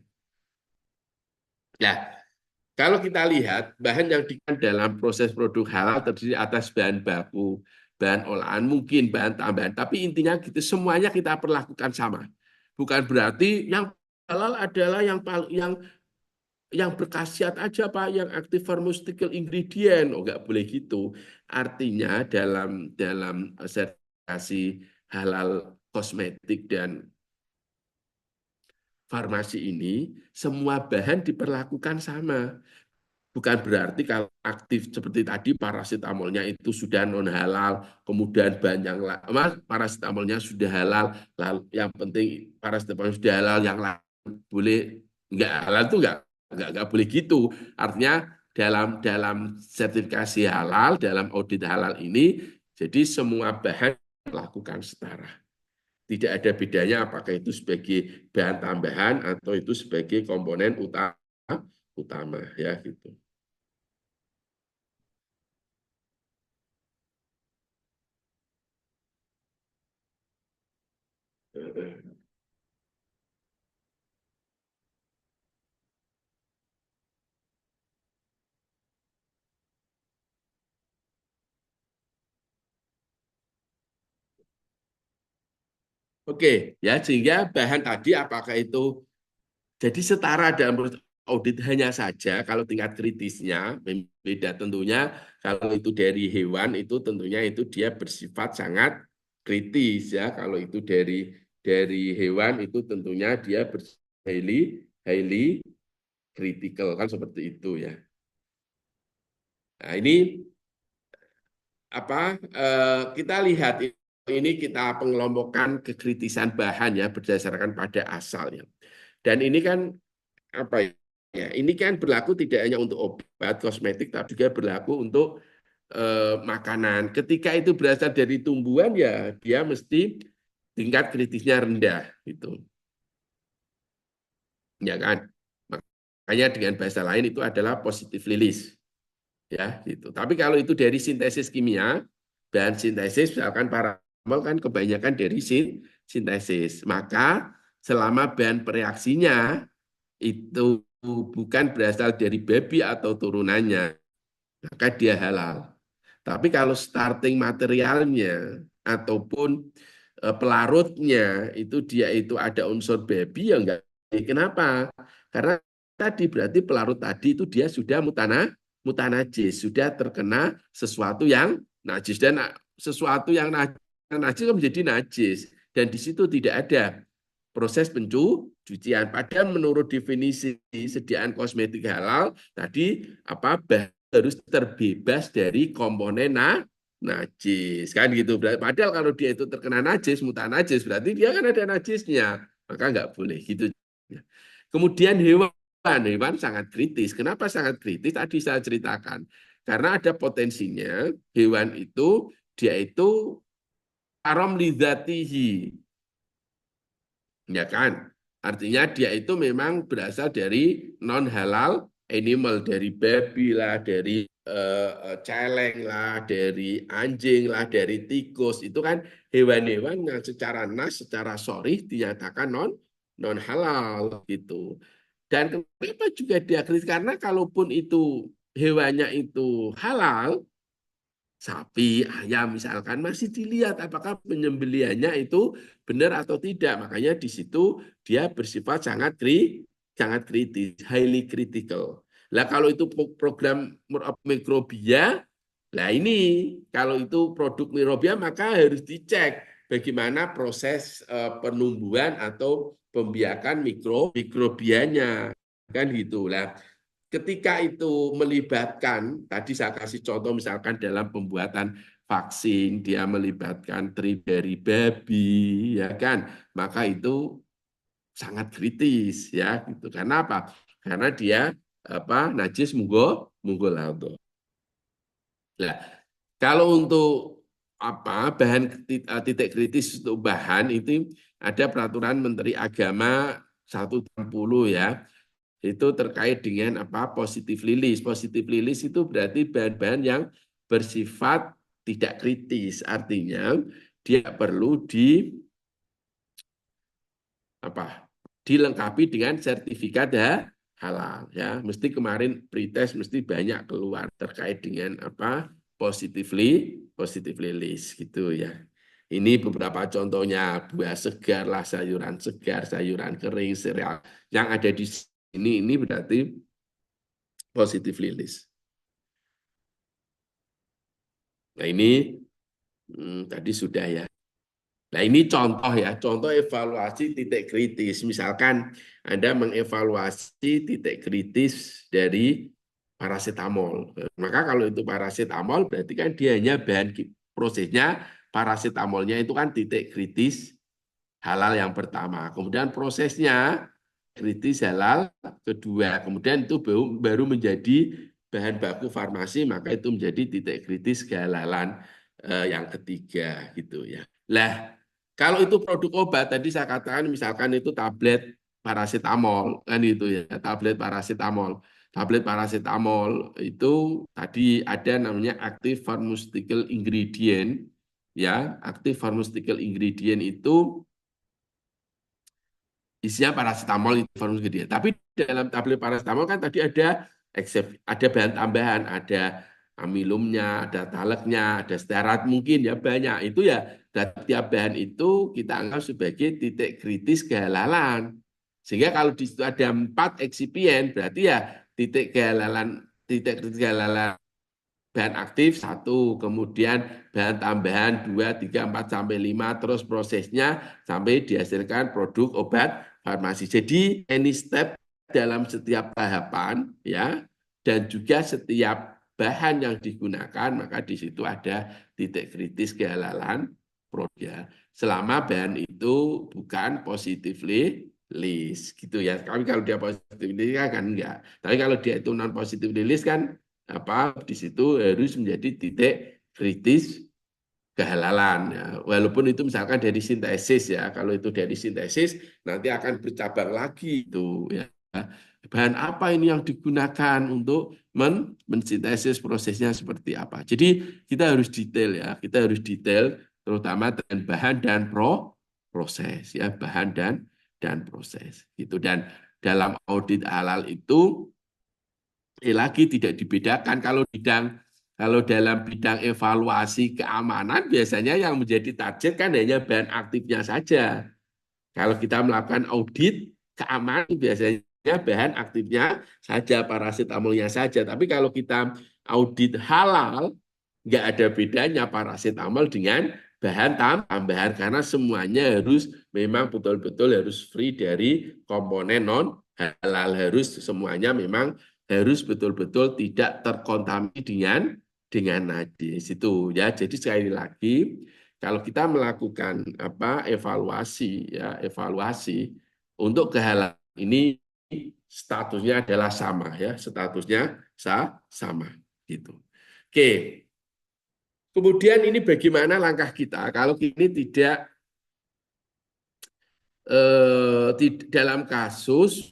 Nah, kalau kita lihat bahan yang digunakan dalam proses produk halal terdiri atas bahan baku, bahan olahan, mungkin bahan tambahan, tapi intinya gitu semuanya kita perlakukan sama. Bukan berarti yang halal adalah yang berkhasiat aja Pak, yang aktif pharmaceutical ingredient. Oh, nggak boleh gitu. Artinya dalam sertifikasi halal kosmetik dan farmasi ini semua bahan diperlakukan sama. Bukan berarti kalau aktif seperti tadi paracetamolnya itu sudah non halal, kemudian banyak paracetamolnya sudah halal, lalu yang penting paracetamol sudah halal, yang lain boleh nggak halal itu nggak boleh gitu. Artinya dalam sertifikasi halal, dalam audit halal ini, jadi semua bahan dilakukan setara. Tidak ada bedanya apakah itu sebagai bahan tambahan atau itu sebagai komponen utama ya gitu. Oke, ya sehingga bahan tadi apakah itu jadi setara dalam audit, hanya saja kalau tingkat kritisnya beda tentunya. Kalau itu dari hewan itu tentunya itu dia bersifat sangat kritis ya. Kalau itu dari hewan itu tentunya dia highly highly critical kan seperti itu ya. Nah, ini apa kita lihat ini kita pengelompokan kekritisan bahan ya berdasarkan pada asalnya. Dan ini kan apa ya? Ini kan berlaku tidak hanya untuk obat, kosmetik, tapi juga berlaku untuk makanan. Ketika itu berasal dari tumbuhan ya dia mesti tingkat kritisnya rendah gitu. Ya kan? Makanya dengan bahasa lain itu adalah positive release. Ya, gitu. Tapi kalau itu dari sintesis kimia, bahan sintesis misalkan paracetamol kan kebanyakan dari sintesis. Maka selama bahan bereaksinya itu bukan berasal dari babi atau turunannya, maka dia halal. Tapi kalau starting materialnya ataupun pelarutnya itu dia itu ada unsur babi ya enggak. Kenapa? Karena tadi berarti pelarut tadi itu dia sudah mutanajis, sudah terkena sesuatu yang najis dan sesuatu yang najis kan menjadi najis dan di situ tidak ada proses pencucian. Padahal menurut definisi sediaan kosmetik halal tadi apa harus terbebas dari komponen najis kan gitu. Padahal kalau dia itu terkena najis, mutanajis berarti dia kan ada najisnya, maka nggak boleh gitu. Kemudian hewan sangat kritis. Kenapa sangat kritis? Tadi saya ceritakan karena ada potensinya hewan itu dia itu haram lidzatihi, ya kan? Artinya dia itu memang berasal dari non halal animal, dari babi lah, dari celeng lah, dari anjing lah, dari tikus. Itu kan hewan-hewan yang secara nas, secara sorih dinyatakan non halal gitu. Dan kenapa juga dia kritis? Karena kalaupun itu hewannya itu halal, sapi, ayam misalkan masih dilihat apakah penyembelihannya itu benar atau tidak. Makanya di situ dia bersifat sangat kritis, highly critical. Lah kalau itu program mikrobia, lah ini kalau itu produk mikrobia maka harus dicek bagaimana proses penumbuhan atau pembiakan mikrobianya kan gitu lah. Ketika itu melibatkan, tadi saya kasih contoh misalkan dalam pembuatan vaksin, dia melibatkan dari babi, ya kan, maka itu sangat kritis, ya, gitu. Karena apa? Karena dia apa najis munggo laudo. Nah, kalau untuk apa bahan titik kritis untuk bahan itu ada peraturan Menteri Agama 160 ya itu terkait dengan apa positif lilis. Positif lilis itu berarti bahan-bahan yang bersifat tidak kritis, artinya dia perlu apa dilengkapi dengan sertifikat halal ya. Mesti kemarin pretest mesti banyak keluar terkait dengan apa positif lilis gitu ya. Ini beberapa contohnya buah segar lah, sayuran segar, sayuran kering, sereal yang ada di sini ini berarti positif lilis. Nah ini tadi sudah ya. Nah ini contoh ya, contoh evaluasi titik kritis. Misalkan Anda mengevaluasi titik kritis dari paracetamol. Maka kalau itu paracetamol berarti kan dia hanya bahan prosesnya paracetamolnya itu kan titik kritis halal yang pertama. Kemudian prosesnya kritis halal kedua. Kemudian itu baru menjadi bahan baku farmasi, maka itu menjadi titik kritis kehalalan yang ketiga gitu ya. Lah, kalau itu produk obat tadi saya katakan misalkan itu tablet paracetamol kan itu ya, tablet paracetamol. Tablet paracetamol itu tadi ada namanya active pharmaceutical ingredient ya, active pharmaceutical ingredient itu isinya paracetamol itu farmaceutical. Tapi dalam tablet paracetamol kan tadi ada bahan tambahan, ada amilumnya, ada taleknya, ada stearat mungkin ya banyak. Itu ya tiap bahan itu kita anggap sebagai titik kritis kehalalan. Sehingga kalau di situ ada 4 eksipien berarti ya titik kritis kehalalan bahan aktif 1, kemudian bahan tambahan 2, 3, 4, sampai 5, terus prosesnya sampai dihasilkan produk obat farmasi. Jadi any step dalam setiap tahapan ya dan juga setiap bahan yang digunakan maka di situ ada titik kritis kehalalan produk ya. Selama bahan itu bukan positively list gitu ya. Tapi kalau dia positively list kan enggak. Tapi kalau dia itu non positively list kan apa di situ harus menjadi titik kritis kehalalan ya. Walaupun itu misalkan dari sintesis ya. Kalau itu dari sintesis nanti akan bercabang lagi itu ya. Bahan apa ini yang digunakan untuk mensintesis prosesnya seperti apa. Jadi kita harus detail ya. Kita harus detail terutama dengan bahan dan proses ya, bahan dan proses gitu. Dan dalam audit halal itu lagi tidak dibedakan kalau dalam bidang evaluasi keamanan biasanya yang menjadi target kan hanya bahan aktifnya saja. Kalau kita melakukan audit keamanan biasanya bahan aktifnya saja, parasetamolnya saja. Tapi kalau kita audit halal, nggak ada bedanya parasetamol dengan bahan tambahan karena semuanya harus memang betul-betul harus free dari komponen non halal, harus semuanya memang harus betul-betul tidak terkontaminasi dengan najis itu ya. Jadi sekali lagi kalau kita melakukan evaluasi ya, evaluasi untuk kehalalan ini statusnya adalah sama ya, statusnya sama gitu. Oke. Kemudian ini bagaimana langkah kita kalau ini tidak dalam kasus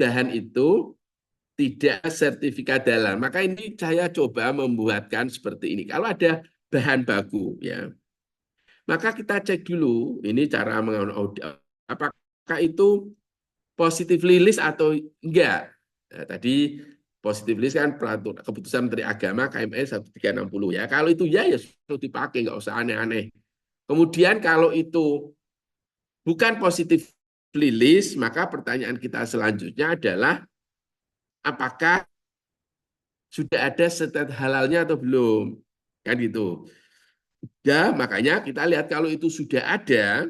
bahan itu tidak sertifikat halal. Maka ini saya coba membuatkan seperti ini. Kalau ada bahan baku ya, maka kita cek dulu ini cara mengaudit apakah itu positif list atau enggak. Nah, tadi positif list kan peraturan keputusan Menteri Agama KMS 1360 ya. Kalau itu ya sudah dipakai, nggak usah aneh-aneh. Kemudian kalau itu bukan positif list, maka pertanyaan kita selanjutnya adalah apakah sudah ada stat halalnya atau belum? Kan gitu. Ya, makanya kita lihat kalau itu sudah ada,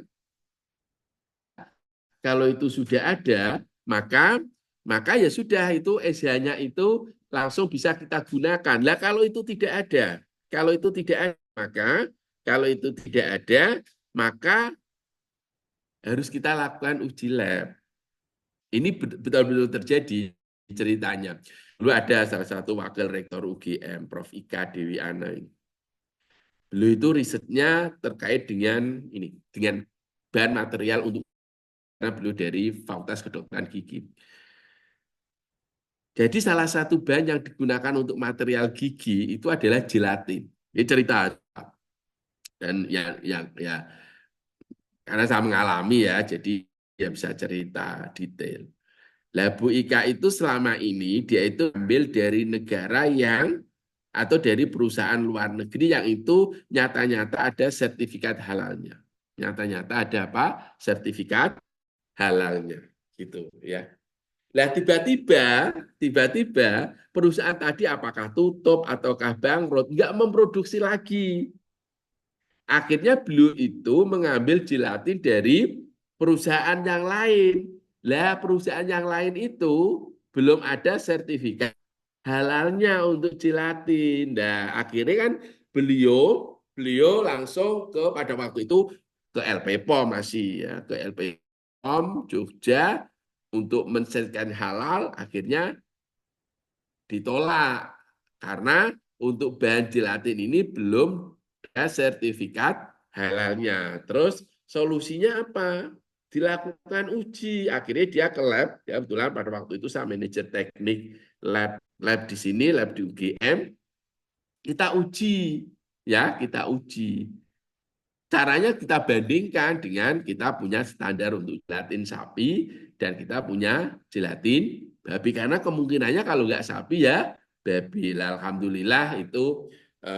maka ya sudah itu SH-nya itu langsung bisa kita gunakan. Lah kalau itu tidak ada, maka harus kita lakukan uji lab. Ini betul-betul terjadi ceritanya. Dulu ada salah satu wakil rektor UGM, Prof. Ika Dewi Ana. Beliau itu risetnya terkait dengan bahan material untuk karena beliau dari Fakultas Kedokteran Gigi. Jadi salah satu bahan yang digunakan untuk material gigi itu adalah gelatin. Ini cerita dan ya karena saya mengalami ya, jadi ya bisa cerita detail. Lah Bu Ika itu selama ini dia itu ambil dari negara yang atau dari perusahaan luar negeri yang itu nyata-nyata ada sertifikat halalnya. Nyata-nyata ada apa? Sertifikat halalnya gitu ya. Nah, tiba-tiba perusahaan tadi apakah tutup ataukah bangkrut, nggak memproduksi lagi. Akhirnya beliau itu mengambil gelatin dari perusahaan yang lain. Lah, perusahaan yang lain itu belum ada sertifikat halalnya untuk gelatin. Nah, akhirnya kan beliau beliau langsung pada waktu itu ke LP POM masih ya, ke LP POM Jogja untuk mensertifikatkan halal, akhirnya ditolak karena untuk bahan gelatin ini belum ada sertifikat halalnya. Terus solusinya apa? Dilakukan uji. Akhirnya dia ke lab. Ya kebetulan pada waktu itu saya manajer teknik lab di sini, lab di UGM. Kita uji, ya kita uji. Caranya kita bandingkan dengan kita punya standar untuk gelatin sapi dan kita punya gelatin babi. Karena kemungkinannya kalau nggak sapi ya babi. Alhamdulillah itu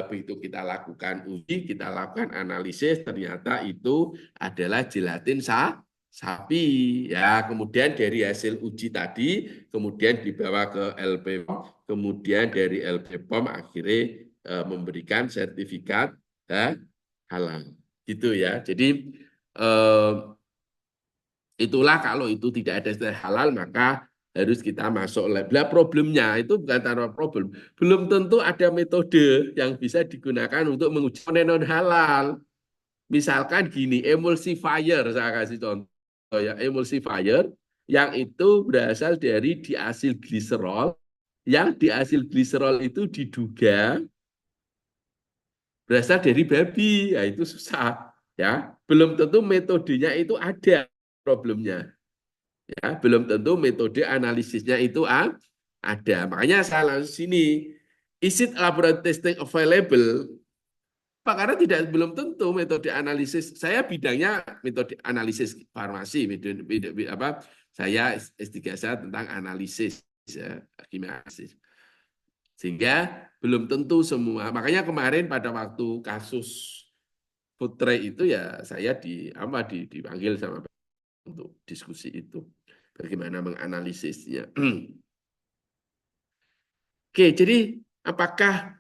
begitu kita lakukan uji, kita lakukan analisis, ternyata itu adalah gelatin sapi. Ya, kemudian dari hasil uji tadi, kemudian dibawa ke LPPOM, kemudian dari LPPOM akhirnya memberikan sertifikat halal. Gitu ya. Jadi itulah kalau itu tidak ada halal maka harus kita masuk lab. Nah, problemnya itu bukan tanpa problem. Belum tentu ada metode yang bisa digunakan untuk menguji non halal. Misalkan gini, emulsifier, saya kasih contoh ya, emulsifier yang itu berasal dari diasil gliserol, yang diasil gliserol itu diduga berasal dari babi, ya itu susah ya. Belum tentu metodenya itu ada problemnya, ya. Belum tentu metode analisisnya itu ada. Makanya saya langsung sini, is it laboratory testing available? Pak, karena belum tentu metode analisis. Saya bidangnya metode analisis farmasi, apa? Saya S3 saya tentang analisis ya, kimia analisis. Sehingga belum tentu semua. Makanya kemarin pada waktu kasus Putre itu ya saya dipanggil sama untuk diskusi itu. Bagaimana menganalisisnya. Oke, jadi apakah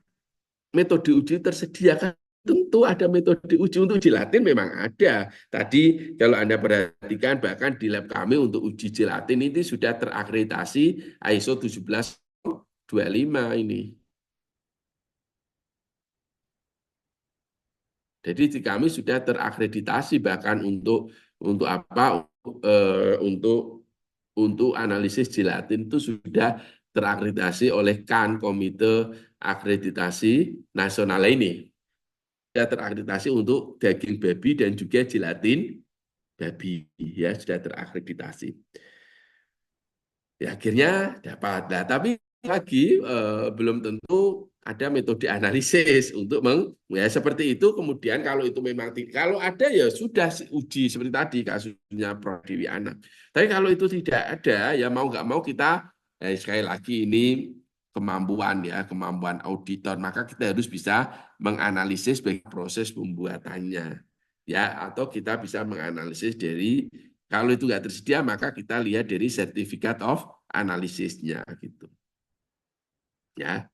metode uji tersedia? Kan tentu ada metode uji untuk gelatin memang ada. Tadi kalau Anda perhatikan bahkan di lab kami untuk uji gelatin ini sudah terakreditasi ISO 1725 ini. Jadi kami sudah terakreditasi bahkan untuk apa? Untuk analisis gelatin itu sudah terakreditasi oleh KAN, Komite Akreditasi Nasional ini. Sudah terakreditasi untuk daging babi dan juga gelatin babi, ya sudah terakreditasi. Ya, akhirnya dapat. Nah, tapi lagi belum tentu ada metode analisis untuk ya seperti itu. Kemudian kalau itu memang kalau ada ya sudah uji seperti tadi kasusnya Prof. Dewi Anak. Tapi kalau itu tidak ada ya mau nggak mau kita sekali lagi ini kemampuan ya kemampuan auditor maka kita harus bisa menganalisis baik proses pembuatannya ya atau kita bisa menganalisis dari kalau itu nggak tersedia, maka kita lihat dari certificate of analisisnya gitu. Ya,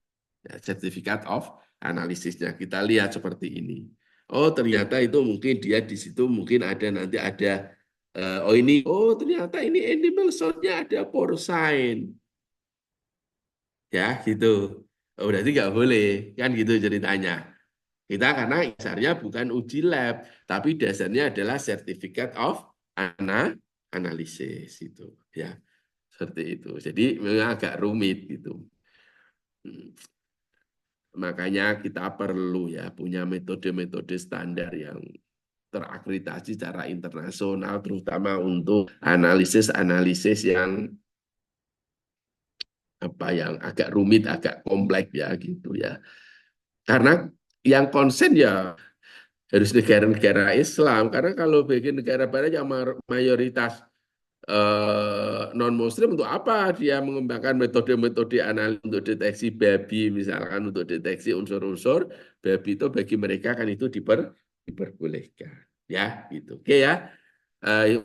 certificate of analisisnya kita lihat seperti ini. Oh ternyata itu mungkin dia di situ mungkin ada nanti ada oh ternyata ini animal source-nya ada porcine. Ya gitu. Oh, berarti nggak boleh kan gitu ceritanya. Kita karena dasarnya bukan uji lab, tapi dasarnya adalah certificate of analisis itu ya. Seperti itu. Jadi memang agak rumit gitu. Makanya kita perlu ya punya metode-metode standar yang terakreditasi secara internasional, terutama untuk analisis-analisis yang apa yang agak rumit, agak kompleks ya gitu ya. Karena yang konsen ya harus negara-negara Islam. Karena kalau bagi negara Barat yang mayoritas non-Muslim untuk apa dia mengembangkan metode-metode analisis untuk deteksi babi, misalkan untuk deteksi unsur-unsur babi itu bagi mereka kan itu diperbolehkan. Ya, gitu. Oke ya.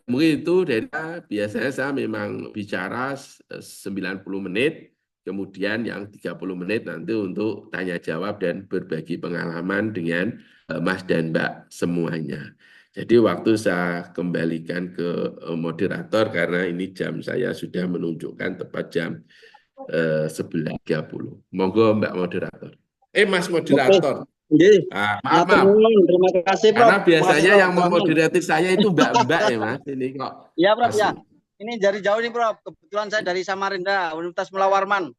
Mungkin itu dari biasanya saya memang bicara 90 menit, kemudian yang 30 menit nanti untuk tanya jawab dan berbagi pengalaman dengan Mas dan Mbak semuanya. Jadi waktu saya kembalikan ke moderator karena ini jam saya sudah menunjukkan tepat jam 11.30. Monggo Mbak moderator. Mas Oke, moderator. jadi Maaf, matur maaf. nuwun. Terima kasih, Prof. Karena Terima kasih, biasanya Prof. yang Abdurrahman. memoderatif saya itu mbak-mbak ya Mas. Ini kok Iya, Prof, ya. masih. Ini dari jauh nih, Prof. Kebetulan saya dari Samarinda, Universitas Mula Warman.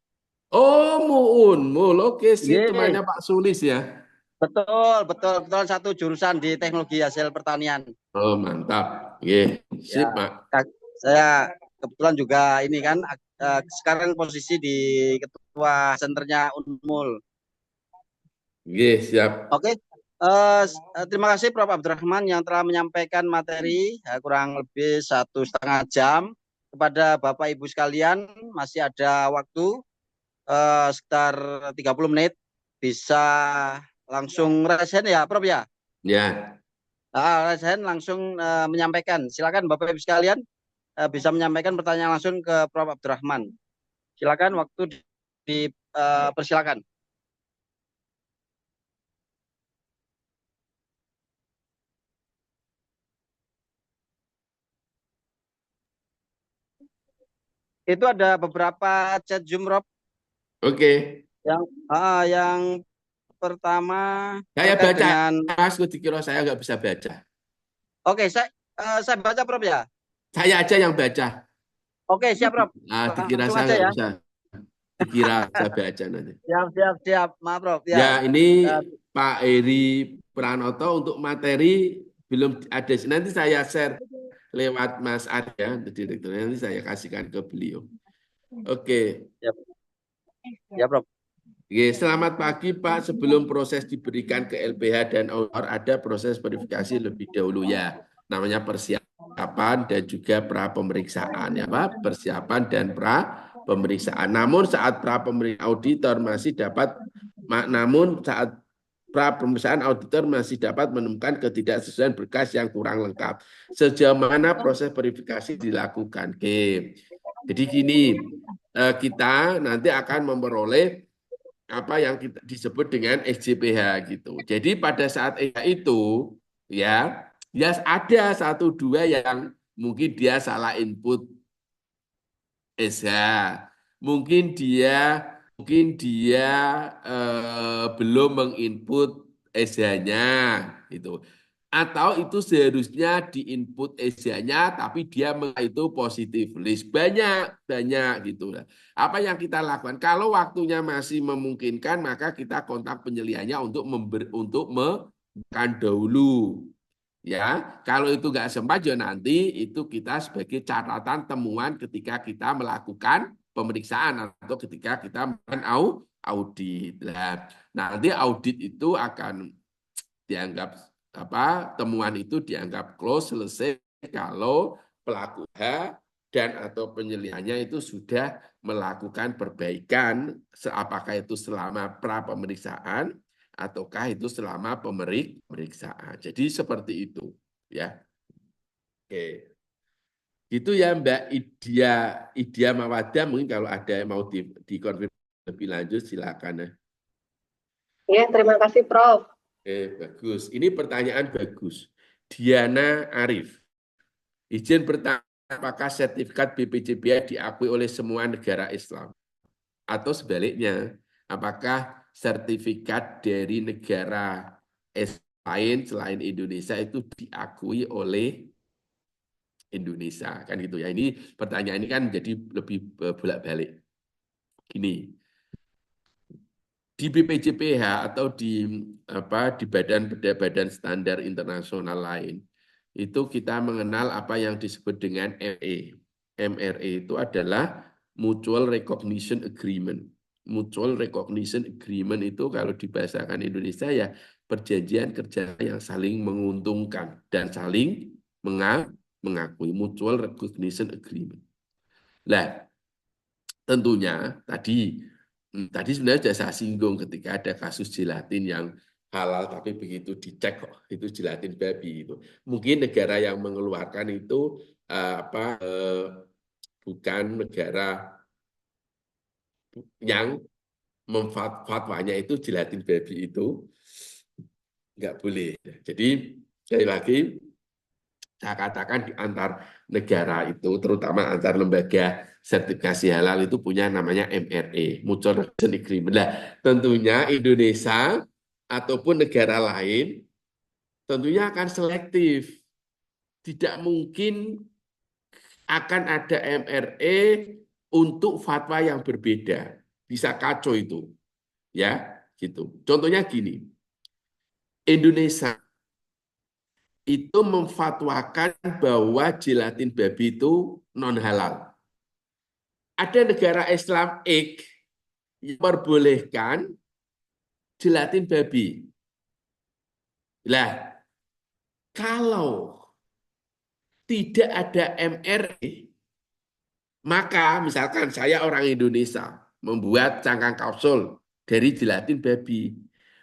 Oh, Muun, Mul. Oke, sip Iya, temannya Pak Sulis ya. betul, betul. Kebetulan satu jurusan di teknologi hasil pertanian. Oh, mantap. Oke, Ya, sip, Pak. saya kebetulan juga ini kan sekarang posisi di ketua senternya Unmul. Oke, siap. Oke, terima kasih Prof. Abdurrahman yang telah menyampaikan materi kurang lebih 1,5 jam kepada Bapak Ibu sekalian. Masih ada waktu sekitar 30 menit bisa langsung resen ya Prof ya. Ya. Resen langsung menyampaikan. Silakan Bapak Ibu sekalian bisa menyampaikan pertanyaan langsung ke Prof. Abdurrahman. Silakan waktu dipersilakan. Itu ada beberapa chat Zoom, Rob. Oke. Yang pertama Saya terkait baca, dengan. Mas, dikira saya nggak bisa baca. Oke, saya baca, Prof ya. Saya aja yang baca. Oke, siap, Prof. Nah, dikira Langsung saya aja nggak ya. bisa. Dikira saya baca nanti. Siap. Maaf, Prof. Ya, Ya. ini Pak Heri Pranoto untuk materi belum ada. Nanti saya share lewat Mas Arya, direktur. Nanti saya kasihkan ke beliau. Oke. Ya, Prof. Oke, selamat pagi Pak. Sebelum proses diberikan ke LPH dan auditor, ada proses verifikasi lebih dahulu ya. Namanya persiapan dan juga pra pemeriksaan ya Pak. Persiapan dan pra pemeriksaan. Namun saat pra pemeriksaan auditor masih dapat pra pemeriksaan auditor masih dapat menemukan ketidaksesuaian berkas yang kurang lengkap. Sejauh mana proses verifikasi dilakukan? Oke. Jadi gini, kita nanti akan memperoleh apa yang kita disebut dengan SJPH gitu. Jadi pada saat itu ya ada satu dua yang mungkin dia salah input SH, mungkin dia belum menginput SH-nya itu. Atau itu seharusnya diinput SH-nya tapi dia itu positif list. Banyak gitu. Apa yang kita lakukan? Kalau waktunya masih memungkinkan, maka kita kontak penyeliannya untuk memberikan dahulu. Ya, kalau itu nggak sempat, ya nanti itu kita sebagai catatan temuan ketika kita melakukan pemeriksaan atau ketika kita melakukan audit. Nah, nanti audit itu akan dianggap temuan itu dianggap close, selesai kalau pelaku H dan atau penyelihannya itu sudah melakukan perbaikan, apakah itu selama pra pemeriksaan ataukah itu selama pemeriksaan. Jadi seperti itu ya. Oke. Itu ya Mbak Idia Mawada, mungkin kalau ada yang mau dikonfirmasi lebih lanjut silakan ya. Ya, terima kasih Prof. Bagus. Ini pertanyaan bagus. Diana Arif. Izin bertanya, apakah sertifikat BPJBA diakui oleh semua negara Islam? Atau sebaliknya, apakah sertifikat dari negara lain selain Indonesia itu diakui oleh Indonesia? Kan gitu ya. Ini pertanyaan ini kan jadi lebih bolak-balik. Gini, di BPJPH atau di badan standar internasional lain itu kita mengenal apa yang disebut dengan MRE. MRE itu adalah Mutual Recognition Agreement. Mutual Recognition Agreement itu kalau dibahasakan Indonesia ya perjanjian kerja yang saling menguntungkan dan saling mengakui. Mutual Recognition Agreement. Nah, tentunya tadi sebenarnya sudah saya singgung ketika ada kasus gelatin yang halal tapi begitu dicek kok itu gelatin babi itu. Mungkin negara yang mengeluarkan itu bukan negara yang fatwanya itu gelatin babi itu nggak boleh. Jadi sekali lagi saya katakan di antar negara itu, terutama antar lembaga sertifikasi halal itu punya namanya MRE, Mutual Recognition Agreement. Nah, tentunya Indonesia ataupun negara lain tentunya akan selektif. Tidak mungkin akan ada MRE untuk fatwa yang berbeda. Bisa kacau itu. Ya, gitu. Contohnya gini. Indonesia itu memfatwakan bahwa gelatin babi itu non halal. Ada negara Islam X yang memperbolehkan gelatin babi. Lah, kalau tidak ada MRE, maka misalkan saya orang Indonesia membuat cangkang kapsul dari gelatin babi,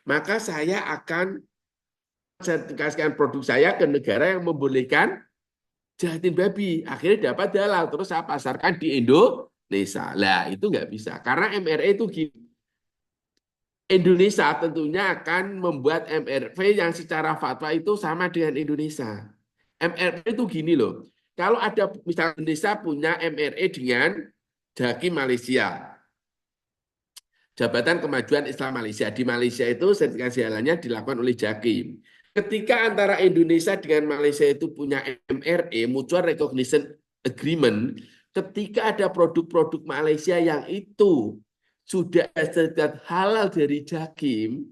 maka saya akan sertifikasikan produk saya ke negara yang membolehkan gelatin babi. Akhirnya dapat halal, terus saya pasarkan di Indonesia. Lah itu nggak bisa, karena MRE itu gini. Indonesia tentunya akan membuat MRV yang secara fatwa itu sama dengan Indonesia. MRV itu gini loh, kalau ada misalnya Indonesia punya MRE dengan JAKIM Malaysia. Jabatan Kemajuan Islam Malaysia. Di Malaysia itu sertifikasi halalnya dilakukan oleh JAKIM. Ketika antara Indonesia dengan Malaysia itu punya MRE, Mutual Recognition Agreement, ketika ada produk-produk Malaysia yang itu sudah sertifikat halal dari JAKIM,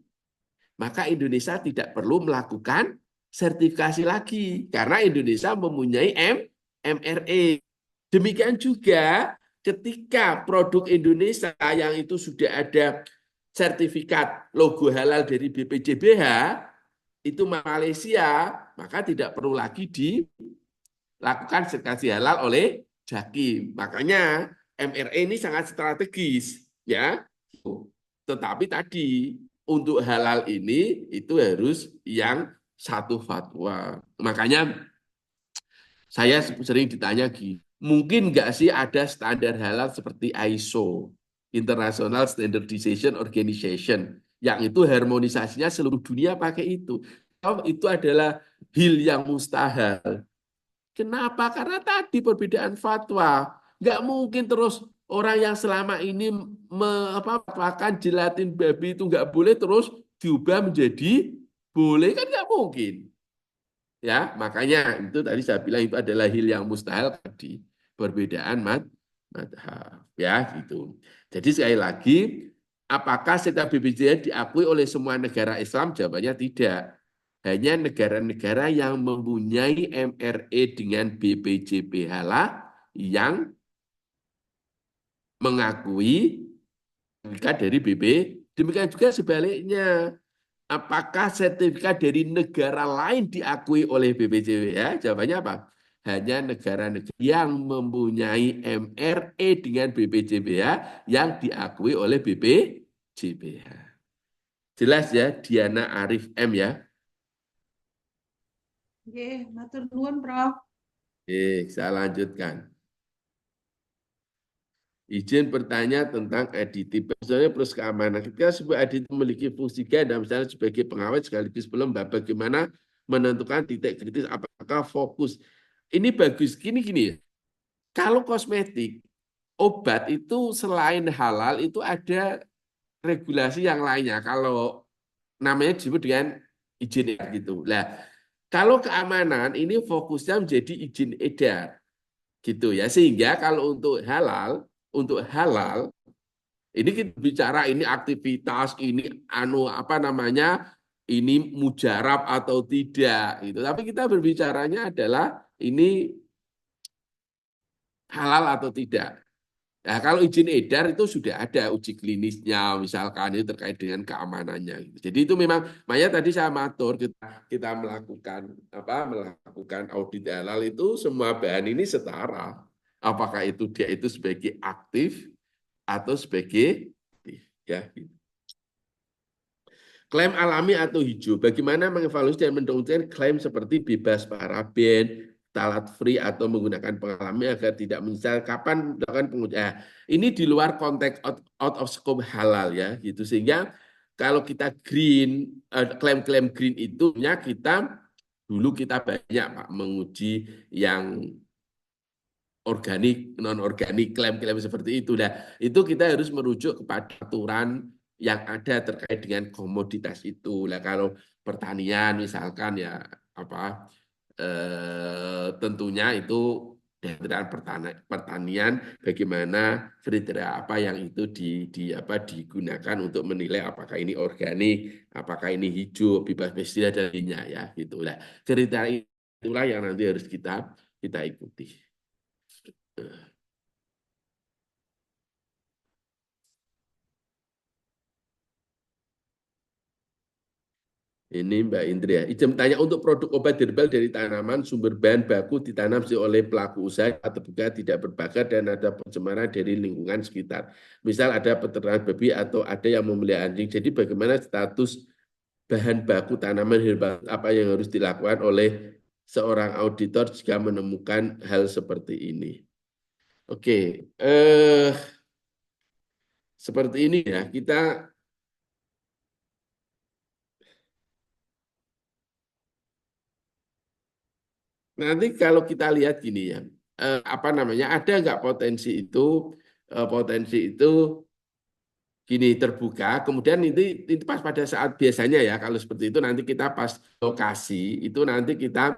maka Indonesia tidak perlu melakukan sertifikasi lagi karena Indonesia mempunyai MRE. Demikian juga ketika produk Indonesia yang itu sudah ada sertifikat logo halal dari BPJBH, itu Malaysia, maka tidak perlu lagi dilakukan sertifikasi halal oleh JAKIM. Makanya MRE ini sangat strategis, ya. Tetapi tadi untuk halal ini itu harus yang satu fatwa. Makanya saya sering ditanya gini, mungkin nggak sih ada standar halal seperti ISO, International Standardization Organization, yang itu harmonisasinya seluruh dunia pakai itu. Itu adalah hil yang mustahil. Kenapa? Karena tadi perbedaan fatwa. Nggak mungkin terus orang yang selama ini makan gelatin babi itu nggak boleh terus diubah menjadi boleh, kan nggak mungkin. Ya, makanya itu tadi saya bilang itu adalah hil yang mustahil tadi. Perbedaan madhab. Ya, gitu. Jadi sekali lagi, apakah sertifikat BPJBH diakui oleh semua negara Islam? Jawabannya tidak. Hanya negara-negara yang mempunyai MRE dengan BPJBH lah yang mengakui sertifikat dari BB. Demikian juga sebaliknya. Apakah sertifikat dari negara lain diakui oleh BPJBH? Jawabannya apa? Hanya negara-negara yang mempunyai MRE dengan BPJBH yang diakui oleh BPJBH. Jelas ya, Diana Arif M ya? Oke, matur nuwun, Prof. Saya lanjutkan. Izin bertanya tentang aditif. Misalnya plus keamanan. Ketika sebuah aditif memiliki fungsi ganda, misalnya sebagai pengawet sekaligus pelembab, bagaimana menentukan titik kritis apakah fokus. Ini bagus. Gini. Kalau kosmetik, obat itu selain halal itu ada regulasi yang lainnya. Kalau namanya disebut dengan izin edar gitu. Nah, kalau keamanan ini fokusnya menjadi izin edar gitu ya. Sehingga kalau untuk halal ini kita bicara ini aktivitas ini ini mujarab atau tidak gitu. Tapi kita berbicaranya adalah ini halal atau tidak. Nah, kalau izin edar itu sudah ada uji klinisnya, misalkan itu terkait dengan keamanannya. Jadi itu memang, makanya tadi saya matur kita melakukan audit halal itu semua bahan ini setara. Apakah itu dia itu sebagai aktif atau sebagai ya. Klaim alami atau hijau, bagaimana mengevaluasi dan mendongkrak klaim seperti bebas paraben, talat free atau menggunakan pengalami agar tidak menyesal kapan melakukan pengujian. Ini di luar konteks out of scope halal ya, gitu. Sehingga kalau kita klaim-klaim green itu dulu kita banyak Pak menguji yang organik, non organik, klaim-klaim seperti itu. Nah, itu kita harus merujuk kepada aturan yang ada terkait dengan komoditas itu. Nah, kalau pertanian misalkan ya tentunya itu dari pertanian bagaimana kriteria apa yang itu digunakan untuk menilai apakah ini organik, apakah ini hijau, bebas pestisida dan lainnya ya gitu. Nah, kriteria itulah yang nanti harus kita ikuti. Ini Mbak Indria. Izin tanya untuk produk obat herbal dari tanaman sumber bahan baku ditanam oleh pelaku usaha atau juga tidak berbakat dan ada pencemaran dari lingkungan sekitar. Misal ada peternakan babi atau ada yang memelihara anjing. Jadi bagaimana status bahan baku tanaman herbal apa yang harus dilakukan oleh seorang auditor jika menemukan hal seperti ini? Oke, seperti ini ya kita. Nanti kalau kita lihat gini ya, ada nggak potensi itu potensi itu gini terbuka, kemudian itu pas pada saat biasanya ya kalau seperti itu nanti kita pas lokasi itu nanti kita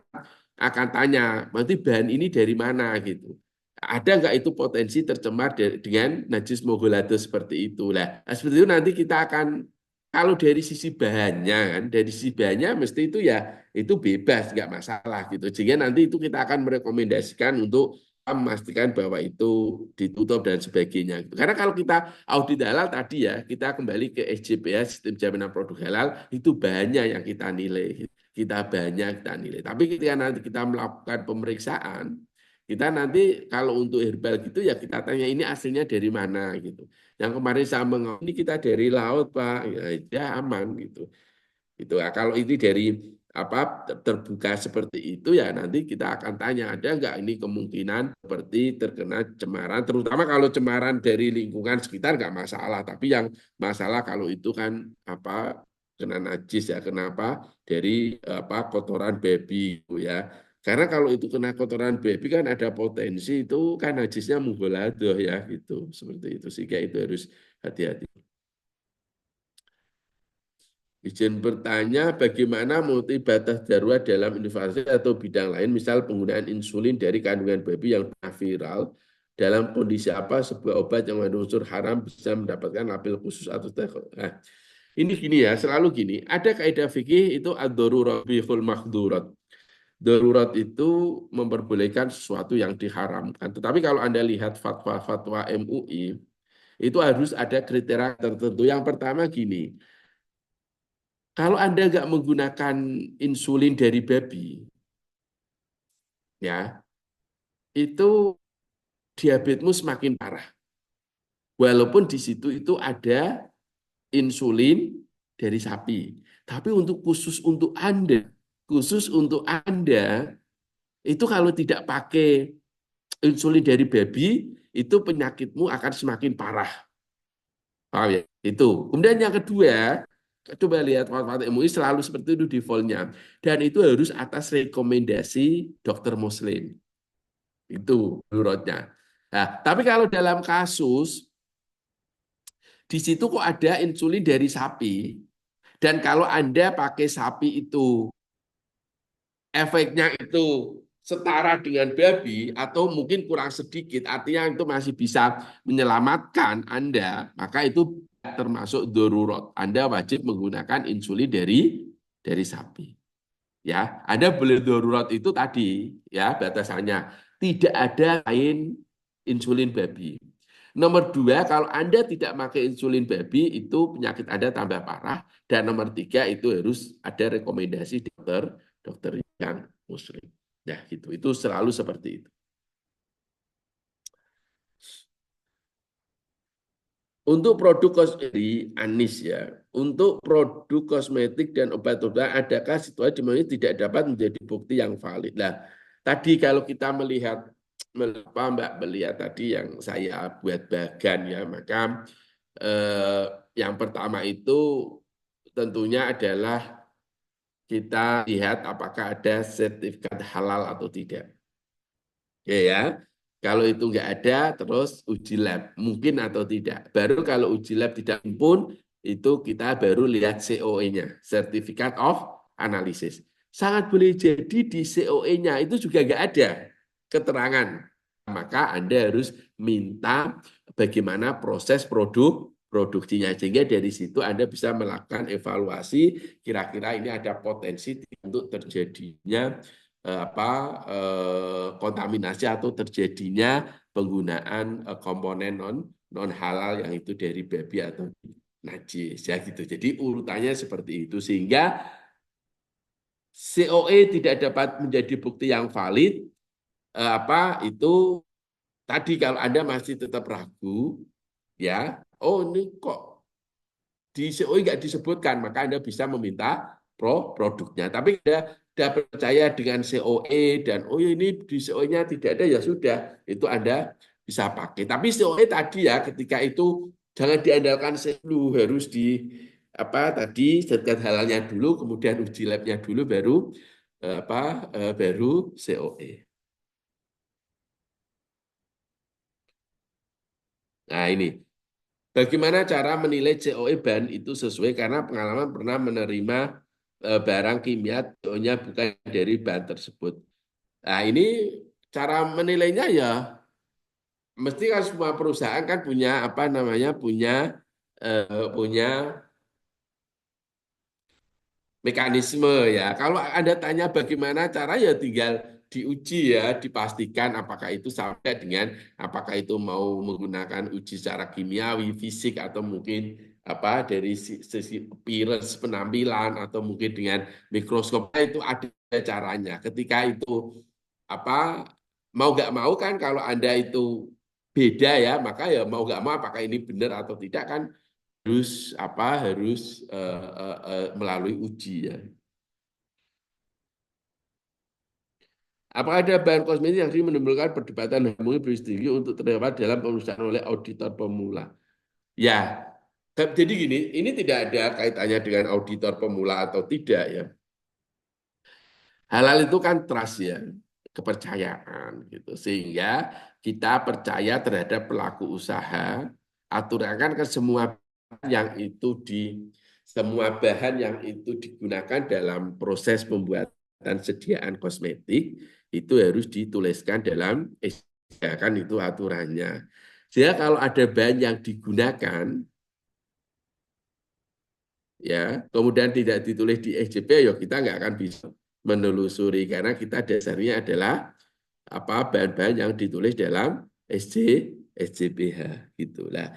akan tanya, berarti bahan ini dari mana gitu. Ada nggak itu potensi tercemar dengan najis mogolado seperti itu lah. Nah, seperti itu nanti kita akan kalau dari sisi bahannya kan, dari sisi bahannya mesti itu ya itu bebas nggak masalah gitu. Sehingga nanti itu kita akan merekomendasikan untuk memastikan bahwa itu ditutup dan sebagainya. Karena kalau kita audit halal tadi ya, kita kembali ke SJP ya, sistem jaminan produk halal, itu bahannya yang kita nilai. Kita bahannya kita nilai. Tapi ketika nanti kita melakukan pemeriksaan, kita nanti kalau untuk herbal gitu ya kita tanya ini aslinya dari mana gitu. Yang kemarin saya ini kita dari laut Pak, ya aman gitu. Itu kalau ini dari terbuka seperti itu ya nanti kita akan tanya ada nggak ini kemungkinan seperti terkena cemaran, terutama kalau cemaran dari lingkungan sekitar nggak masalah, tapi yang masalah kalau itu kan kena najis ya, kenapa dari kotoran baby ya, karena kalau itu kena kotoran baby kan ada potensi itu kan najisnya mughaladzah ya gitu, seperti itu sehingga itu harus hati-hati. Izin bertanya, bagaimana multi batas darurat dalam inovasi atau bidang lain, misal penggunaan insulin dari kandungan babi yang viral, dalam kondisi apa sebuah obat yang mengandung unsur haram bisa mendapatkan label khusus atau nah, ini gini ya, selalu gini, ada kaidah fikih itu ad-darurat bihul mahdurat. Darurat itu memperbolehkan sesuatu yang diharamkan. Tetapi kalau Anda lihat fatwa-fatwa MUI, itu harus ada kriteria tertentu. Yang pertama gini, kalau Anda nggak menggunakan insulin dari babi, ya, itu diabetesmu semakin parah. Walaupun di situ itu ada insulin dari sapi. Tapi khusus untuk Anda, itu kalau tidak pakai insulin dari babi, itu penyakitmu akan semakin parah. Paham ya? Itu. Kemudian yang kedua, coba lihat fatwa MUI selalu seperti itu defaultnya. Dan itu harus atas rekomendasi dokter muslim. Itu menurutnya. Nah, tapi kalau dalam kasus, di situ kok ada insulin dari sapi. Dan kalau Anda pakai sapi itu, efeknya itu setara dengan babi atau mungkin kurang sedikit, artinya itu masih bisa menyelamatkan Anda, maka itu termasuk darurat. Anda wajib menggunakan insulin dari sapi. Ya, Anda boleh darurat itu tadi ya batasannya tidak ada lain insulin babi. Nomor dua, kalau Anda tidak pakai insulin babi itu penyakit Anda tambah parah. Dan nomor tiga itu harus ada rekomendasi dokter yang muslim. Ya, gitu. Itu selalu seperti itu. Untuk produk kosmetik, Anis ya, untuk produk kosmetik dan obat-obatan, adakah situasi di mana tidak dapat menjadi bukti yang valid? Nah, tadi kalau kita melihat Mbak melihat tadi yang saya buat bagan ya, maka yang pertama itu tentunya adalah kita lihat apakah ada sertifikat halal atau tidak. Ya, kalau itu nggak ada, terus uji lab mungkin atau tidak. Baru kalau uji lab tidak pun itu kita baru lihat COE-nya, Certificate of Analysis. Sangat boleh jadi di COE-nya itu juga nggak ada keterangan. Maka Anda harus minta bagaimana proses produksinya. Sehingga dari situ Anda bisa melakukan evaluasi kira-kira ini ada potensi untuk terjadinya kontaminasi atau terjadinya penggunaan komponen non halal yang itu dari babi atau najis ya gitu. Jadi urutannya seperti itu sehingga COE tidak dapat menjadi bukti yang valid itu tadi kalau Anda masih tetap ragu ya, oh ini kok di COE nggak disebutkan, maka Anda bisa meminta produknya. Tapi Anda percaya dengan COE dan oh ini di COE-nya tidak ada ya sudah, itu Anda bisa pakai. Tapi COE tadi ya ketika itu jangan diandalkan dulu, harus tadi sertifikat halalnya dulu, kemudian uji labnya dulu baru COE. Nah ini, bagaimana cara menilai COE bahan itu sesuai karena pengalaman pernah menerima barang kimia CO-nya bukan dari bahan tersebut. Nah ini cara menilainya ya mesti kan semua perusahaan kan punya apa namanya punya mekanisme ya. Kalau Anda tanya bagaimana cara ya tinggal diuji ya, dipastikan apakah itu sampai dengan apakah itu mau menggunakan uji secara kimiawi, fisik atau mungkin apa dari sisi appearance penampilan atau mungkin dengan mikroskop itu ada caranya. Ketika itu apa mau nggak mau kan kalau Anda itu beda ya, maka ya mau nggak mau apakah ini benar atau tidak kan harus melalui uji ya. Apakah ada bahan kosmetik yang sering menimbulkan perdebatan harmoni tinggi untuk terdapat dalam pemeriksaan oleh auditor pemula? Ya, jadi gini, ini tidak ada kaitannya dengan auditor pemula atau tidak ya. Halal itu kan trust ya, kepercayaan gitu. Sehingga kita percaya terhadap pelaku usaha, aturan kan ke semua yang itu semua bahan yang itu digunakan dalam proses pembuatan sediaan kosmetik itu harus dituliskan dalam SK kan itu aturannya. Sehingga kalau ada bahan yang digunakan ya kemudian tidak ditulis di SJP ya kita nggak akan bisa menelusuri karena kita dasarnya adalah apa bahan-bahan yang ditulis dalam SJBH gitulah.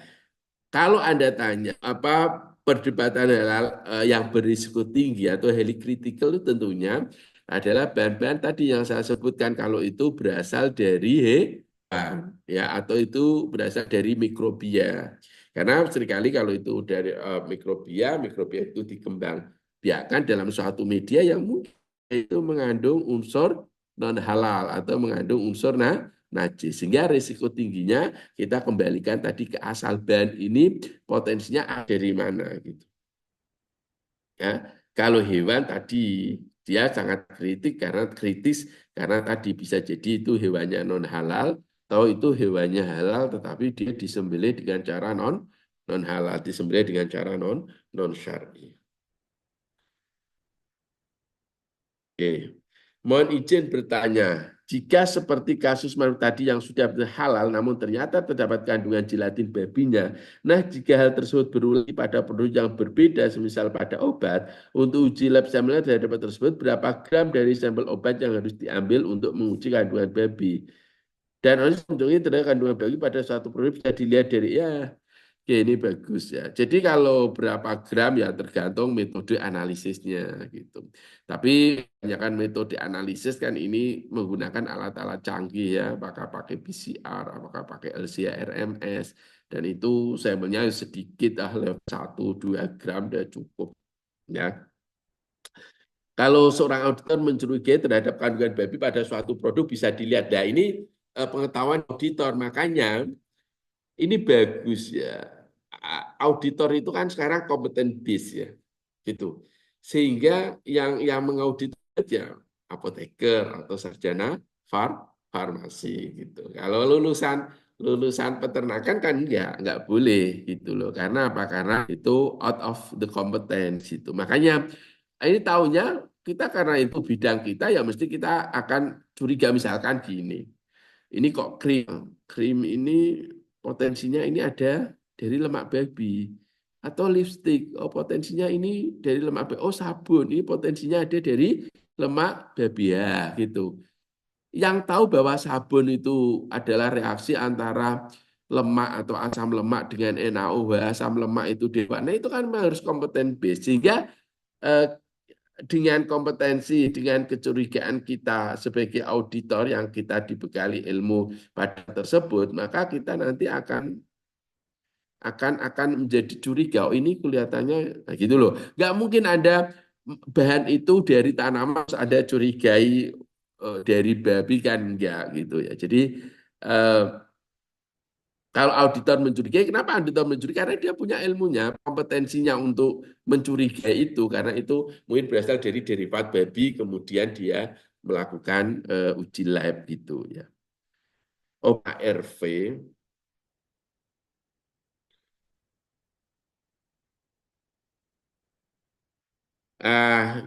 Kalau Anda tanya apa perdebatan halal yang berisiko tinggi atau highly critical itu tentunya adalah bahan-bahan tadi yang saya sebutkan kalau itu berasal dari hewan ya atau itu berasal dari mikrobia. Karena seringkali kalau itu dari mikrobia itu dikembangbiakan dalam suatu media yang mungkin itu mengandung unsur non halal atau mengandung unsur najis. Sehingga risiko tingginya kita kembalikan tadi ke asal bahan ini potensinya ada dari mana gitu. Ya, kalau hewan tadi dia sangat kritis karena tadi bisa jadi itu hewannya non halal atau itu hewannya halal tetapi dia disembelih dengan cara non halal, disembelih dengan cara non syar'i. Oke. Mohon izin bertanya, jika seperti kasus tadi yang sudah halal namun ternyata terdapat kandungan gelatin babinya, nah jika hal tersebut berulang pada produk yang berbeda, semisal pada obat, untuk uji lab sampelnya terhadap obat tersebut, berapa gram dari sampel obat yang harus diambil untuk menguji kandungan babi? Dan harus menunjukkan terhadap kandungan babi pada suatu produk bisa dilihat dari ya. Oke, ini bagus ya. Jadi kalau berapa gram ya tergantung metode analisisnya gitu. Tapi kebanyakan metode analisis kan ini menggunakan alat-alat canggih ya, apakah pakai PCR, apakah pakai LC-RMS, dan itu sampelnya sedikit level 1-2 gram sudah cukup ya. Kalau seorang auditor mencurigai terhadap kandungan babi pada suatu produk bisa dilihat. Nah ini pengetahuan auditor, makanya ini bagus ya. Auditor itu kan sekarang kompeten base ya, gitu. Sehingga yang mengaudit ya apoteker atau sarjana farmasi gitu. Kalau lulusan peternakan kan nggak boleh gitu loh. Karena apa? Karena itu out of the competence itu. Makanya ini tahunya kita karena itu bidang kita ya mesti kita akan curiga misalkan gini. Ini kok krim ini potensinya ini ada dari lemak babi atau lipstick, oh potensinya ini dari lemak babi, oh sabun ini potensinya ada dari lemak babi ya gitu. Yang tahu bahwa sabun itu adalah reaksi antara lemak atau asam lemak dengan NaOH, asam lemak itu dewa. Nah itu kan harus kompeten base sehingga eh, dengan kompetensi, dengan kecurigaan kita sebagai auditor yang kita dibekali ilmu pada tersebut, maka kita nanti akan menjadi curiga. Oh, ini kelihatannya nah gitu loh. Nggak mungkin ada bahan itu dari tanaman ada curigai dari babi kan enggak gitu ya. Jadi eh, kalau auditor mencurigai, kenapa auditor mencurigai? Karena dia punya ilmunya, kompetensinya untuk mencurigai itu, karena itu mungkin berasal dari derivat babi, kemudian dia melakukan uji lab gitu ya. OKRV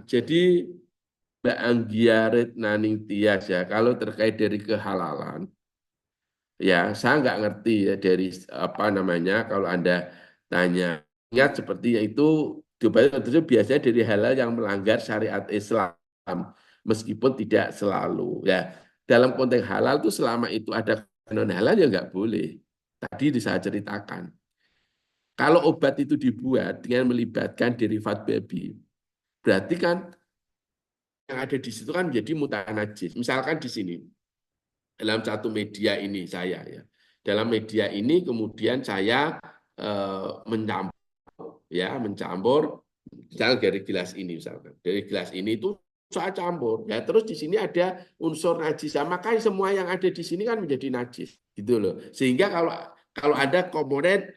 Jadi Mbak Anggiaret Naning Tias ya, kalau terkait dari kehalalan, ya saya nggak ngerti ya dari apa namanya, kalau Anda tanya, ingat seperti itu, itu biasanya dari halal yang melanggar syariat Islam, meskipun tidak selalu. Ya, dalam konteks halal itu selama itu ada non halal ya nggak boleh. Tadi saya ceritakan. Kalau obat itu dibuat dengan melibatkan derivat babi, berarti kan yang ada di situ kan menjadi mutanajis. Misalkan di sini, dalam satu media ini saya ya, dalam media ini kemudian saya mencampur, misalnya dari gelas ini misalkan, dari gelas ini itu saya campur, ya terus di sini ada unsur najis, ya, maka semua yang ada di sini kan menjadi najis, gitu loh. Sehingga kalau ada komponen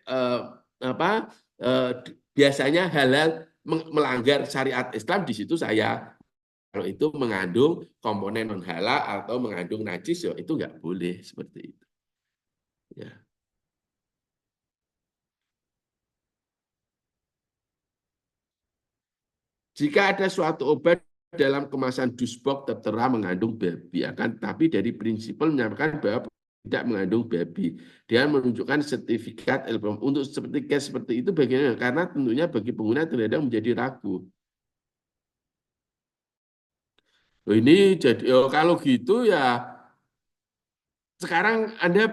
biasanya halal melanggar syariat Islam, di situ saya kalau itu mengandung komponen non halal atau mengandung najis, ya itu nggak boleh seperti itu. Ya. Jika ada suatu obat dalam kemasan dusbok tertera mengandung babi, akan tapi dari prinsipal menyampaikan bahwa tidak mengandung babi. Dia menunjukkan sertifikat LPM. Untuk sertifikat seperti itu bagaimana? Karena tentunya bagi pengguna terkadang menjadi ragu. Ini jadi kalau gitu ya sekarang Anda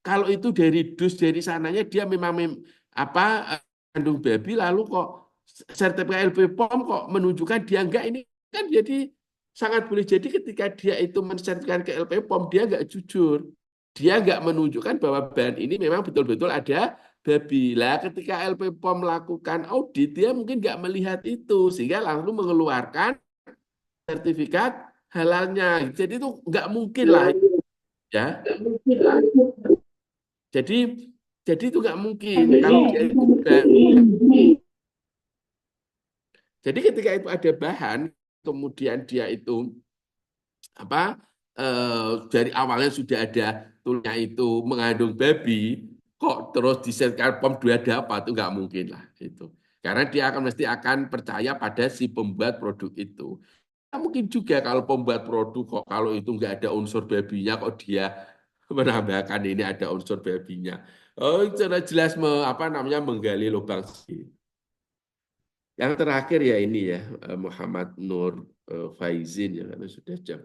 kalau itu dari dus dari sananya dia memang kandung babi, lalu kok sertifikat LPPOM kok menunjukkan dia enggak, ini kan jadi sangat boleh jadi ketika dia itu mensertifikatkan ke LPPOM dia enggak jujur. Dia enggak menunjukkan bahwa bahan ini memang betul-betul ada babi. Lah ketika LPPOM melakukan audit dia mungkin enggak melihat itu sehingga langsung mengeluarkan sertifikat halalnya. Jadi itu enggak mungkin lah ya. Jadi itu nggak mungkin kalau dia itu jadi ketika itu ada bahan kemudian dia itu dari awalnya sudah ada tulisnya itu mengandung babi, kok terus disertifikatkan POM 2 dapat, itu nggak mungkin lah itu. Karena dia mesti akan percaya pada si pembuat produk itu. Mungkin juga kalau pembuat produk kok kalau itu nggak ada unsur babinya kok dia menambahkan ini ada unsur babinya. Oh, jelas menggali lubang sih. Yang terakhir ya ini ya Muhammad Nur Faizin ya karena sudah jam.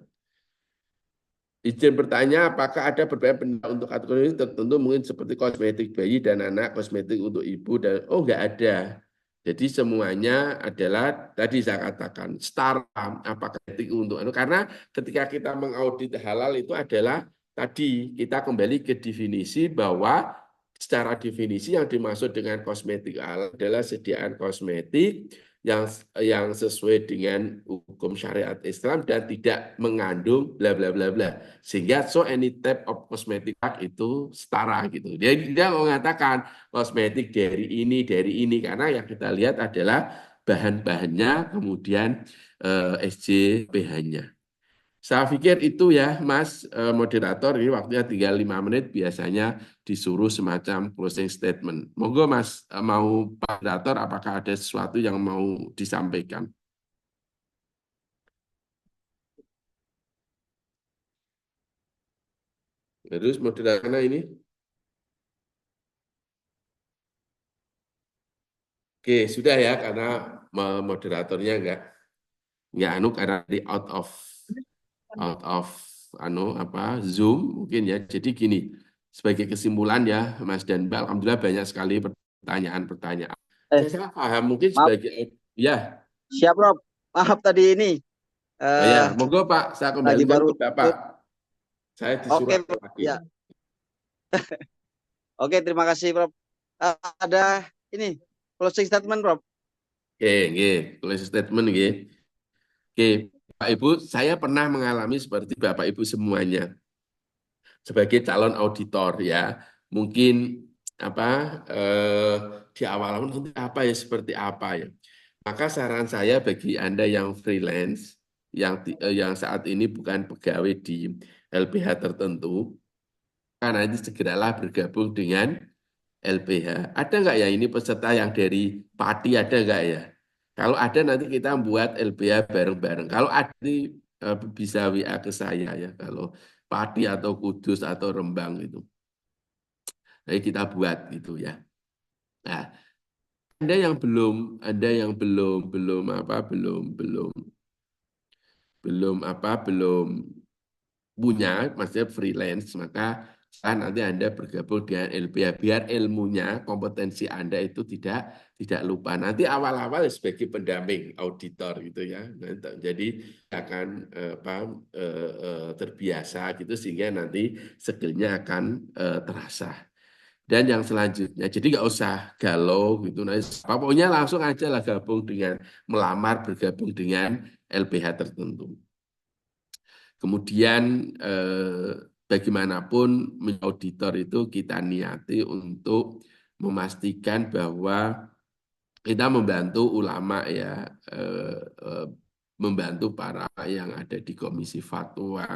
Izin bertanya, apakah ada berbeda pendapat untuk kategori tertentu mungkin seperti kosmetik bayi dan anak, kosmetik untuk ibu dan nggak ada. Jadi semuanya adalah tadi saya katakan setara apakah etik untuk karena ketika kita mengaudit halal itu adalah tadi kita kembali ke definisi bahwa secara definisi yang dimaksud dengan kosmetik halal adalah sediaan kosmetik yang sesuai dengan hukum syariat Islam dan tidak mengandung bla bla bla bla, sehingga so any type of cosmetic itu setara gitu. Dia mengatakan kosmetik dari ini karena yang kita lihat adalah bahan-bahannya kemudian SJPH-nya. Saya pikir itu ya Mas moderator, ini waktunya tinggal 5 menit, biasanya disuruh semacam closing statement. Monggo Mas mau moderator apakah ada sesuatu yang mau disampaikan? Terus moderatornya ini? Oke, sudah ya karena moderatornya enggak karena di out of Zoom mungkin ya. Jadi gini, sebagai kesimpulan ya Mas dan Mbak, alhamdulillah banyak sekali pertanyaan. Saya paham mungkin maaf. sebagai ya. Siap, Rob. Maaf tadi ini. Ya, monggo Pak, saya kembalikan baru ke Bapak. Saya disuruh lagi. Ya. Oke, terima kasih, Prof. Ada ini closing statement, Prof. Oke, closing statement nggih. Oke, Pak Ibu, saya pernah mengalami seperti Bapak Ibu semuanya sebagai calon auditor ya. Mungkin di awal nanti seperti apa ya. Maka saran saya bagi Anda yang freelance yang saat ini bukan pegawai di LPH tertentu, karena nanti segeralah bergabung dengan LPH. Ada nggak ya ini peserta yang dari Pati, ada nggak ya? Kalau ada nanti kita buat LBH bareng-bareng. Kalau ada bisa WA ke saya ya. Kalau Pati atau Kudus atau Rembang itu. Jadi kita buat gitu ya. Nah, ada yang belum punya, maksudnya freelance, maka nanti Anda bergabung dengan LBH biar ilmunya, kompetensi Anda itu tidak lupa. Nanti awal-awal sebagai pendamping auditor gitu ya. Jadi akan terbiasa gitu sehingga nanti skillnya akan terasa. Dan yang selanjutnya, jadi nggak usah galau gitu. Nah, pokoknya langsung aja lah gabung dengan bergabung dengan LBH tertentu. Kemudian bagaimanapun auditor itu kita niati untuk memastikan bahwa kita membantu ulama ya, membantu para yang ada di Komisi Fatwa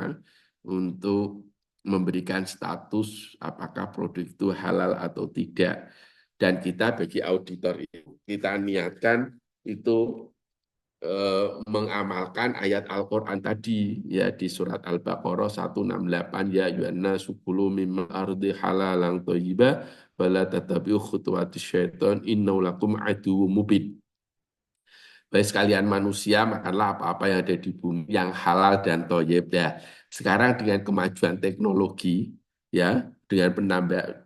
untuk memberikan status apakah produk itu halal atau tidak. Dan kita bagi auditor itu kita niatkan itu mengamalkan ayat Al-Quran tadi ya di surat Al-Baqarah 168 ya ayyuhannas sukulu mimma ardi halalan thayyiba wala tatabi'u khutuwatis syaitan innahu lakum aduwwum mubin. Baik sekalian manusia, makanlah apa-apa yang ada di bumi yang halal dan thayyib. Ya, sekarang dengan kemajuan teknologi ya, dengan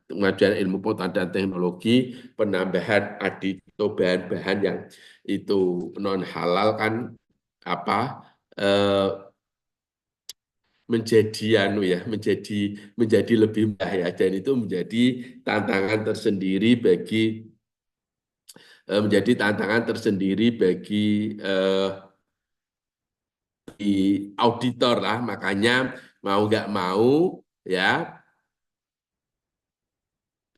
kemajuan ilmu pengetahuan dan teknologi, penambahan adito bahan-bahan yang itu non halal kan menjadi lebih mudah ya, dan itu menjadi tantangan tersendiri bagi di auditor lah. Makanya mau nggak mau ya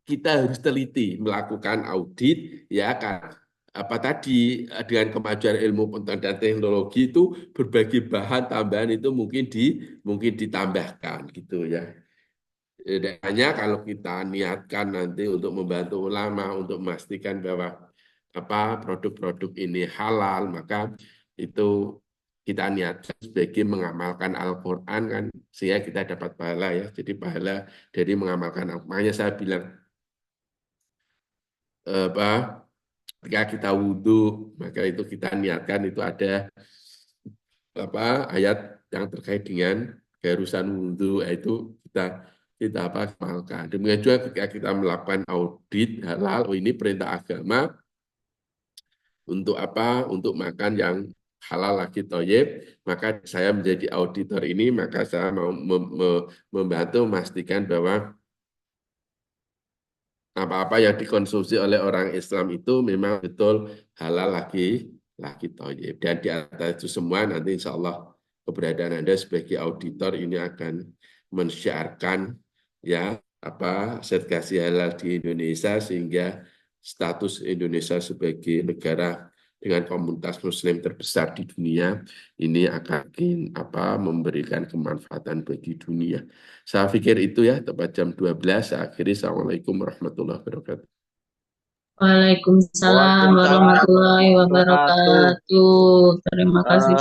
kita harus teliti melakukan audit ya kan. Apa tadi dengan kemajuan ilmu pengetahuan dan teknologi itu berbagai bahan tambahan itu mungkin ditambahkan gitu ya. Hanya kalau kita niatkan nanti untuk membantu ulama untuk memastikan bahwa produk-produk ini halal, maka itu kita niatkan sebagai mengamalkan Al-Quran kan, sehingga kita dapat pahala ya. Jadi pahala dari mengamalkan Al-Quran. Makanya saya bilang ketika kita wudhu, maka itu kita niatkan itu ada ayat yang terkait dengan keharusan wudhu, itu kita amalkan. Demikian juga ketika kita melakukan audit halal, ini perintah agama untuk untuk makan yang halal lagi thayyib, maka saya menjadi auditor ini, maka saya mau membantu memastikan bahwa apa-apa yang dikonsumsi oleh orang Islam itu memang betul halal lagi thayyib. Dan di atas itu semua nanti insya Allah keberadaan Anda sebagai auditor ini akan mensyiarkan ya sertifikasi halal di Indonesia, sehingga status Indonesia sebagai negara dengan komunitas Muslim terbesar di dunia ini akan memberikan kemanfaatan bagi dunia. Saya pikir itu ya, tepat jam 12. Saya akhiri. Assalamualaikum warahmatullahi wabarakatuh. Waalaikumsalam warahmatullahi wabarakatuh. Terima kasih.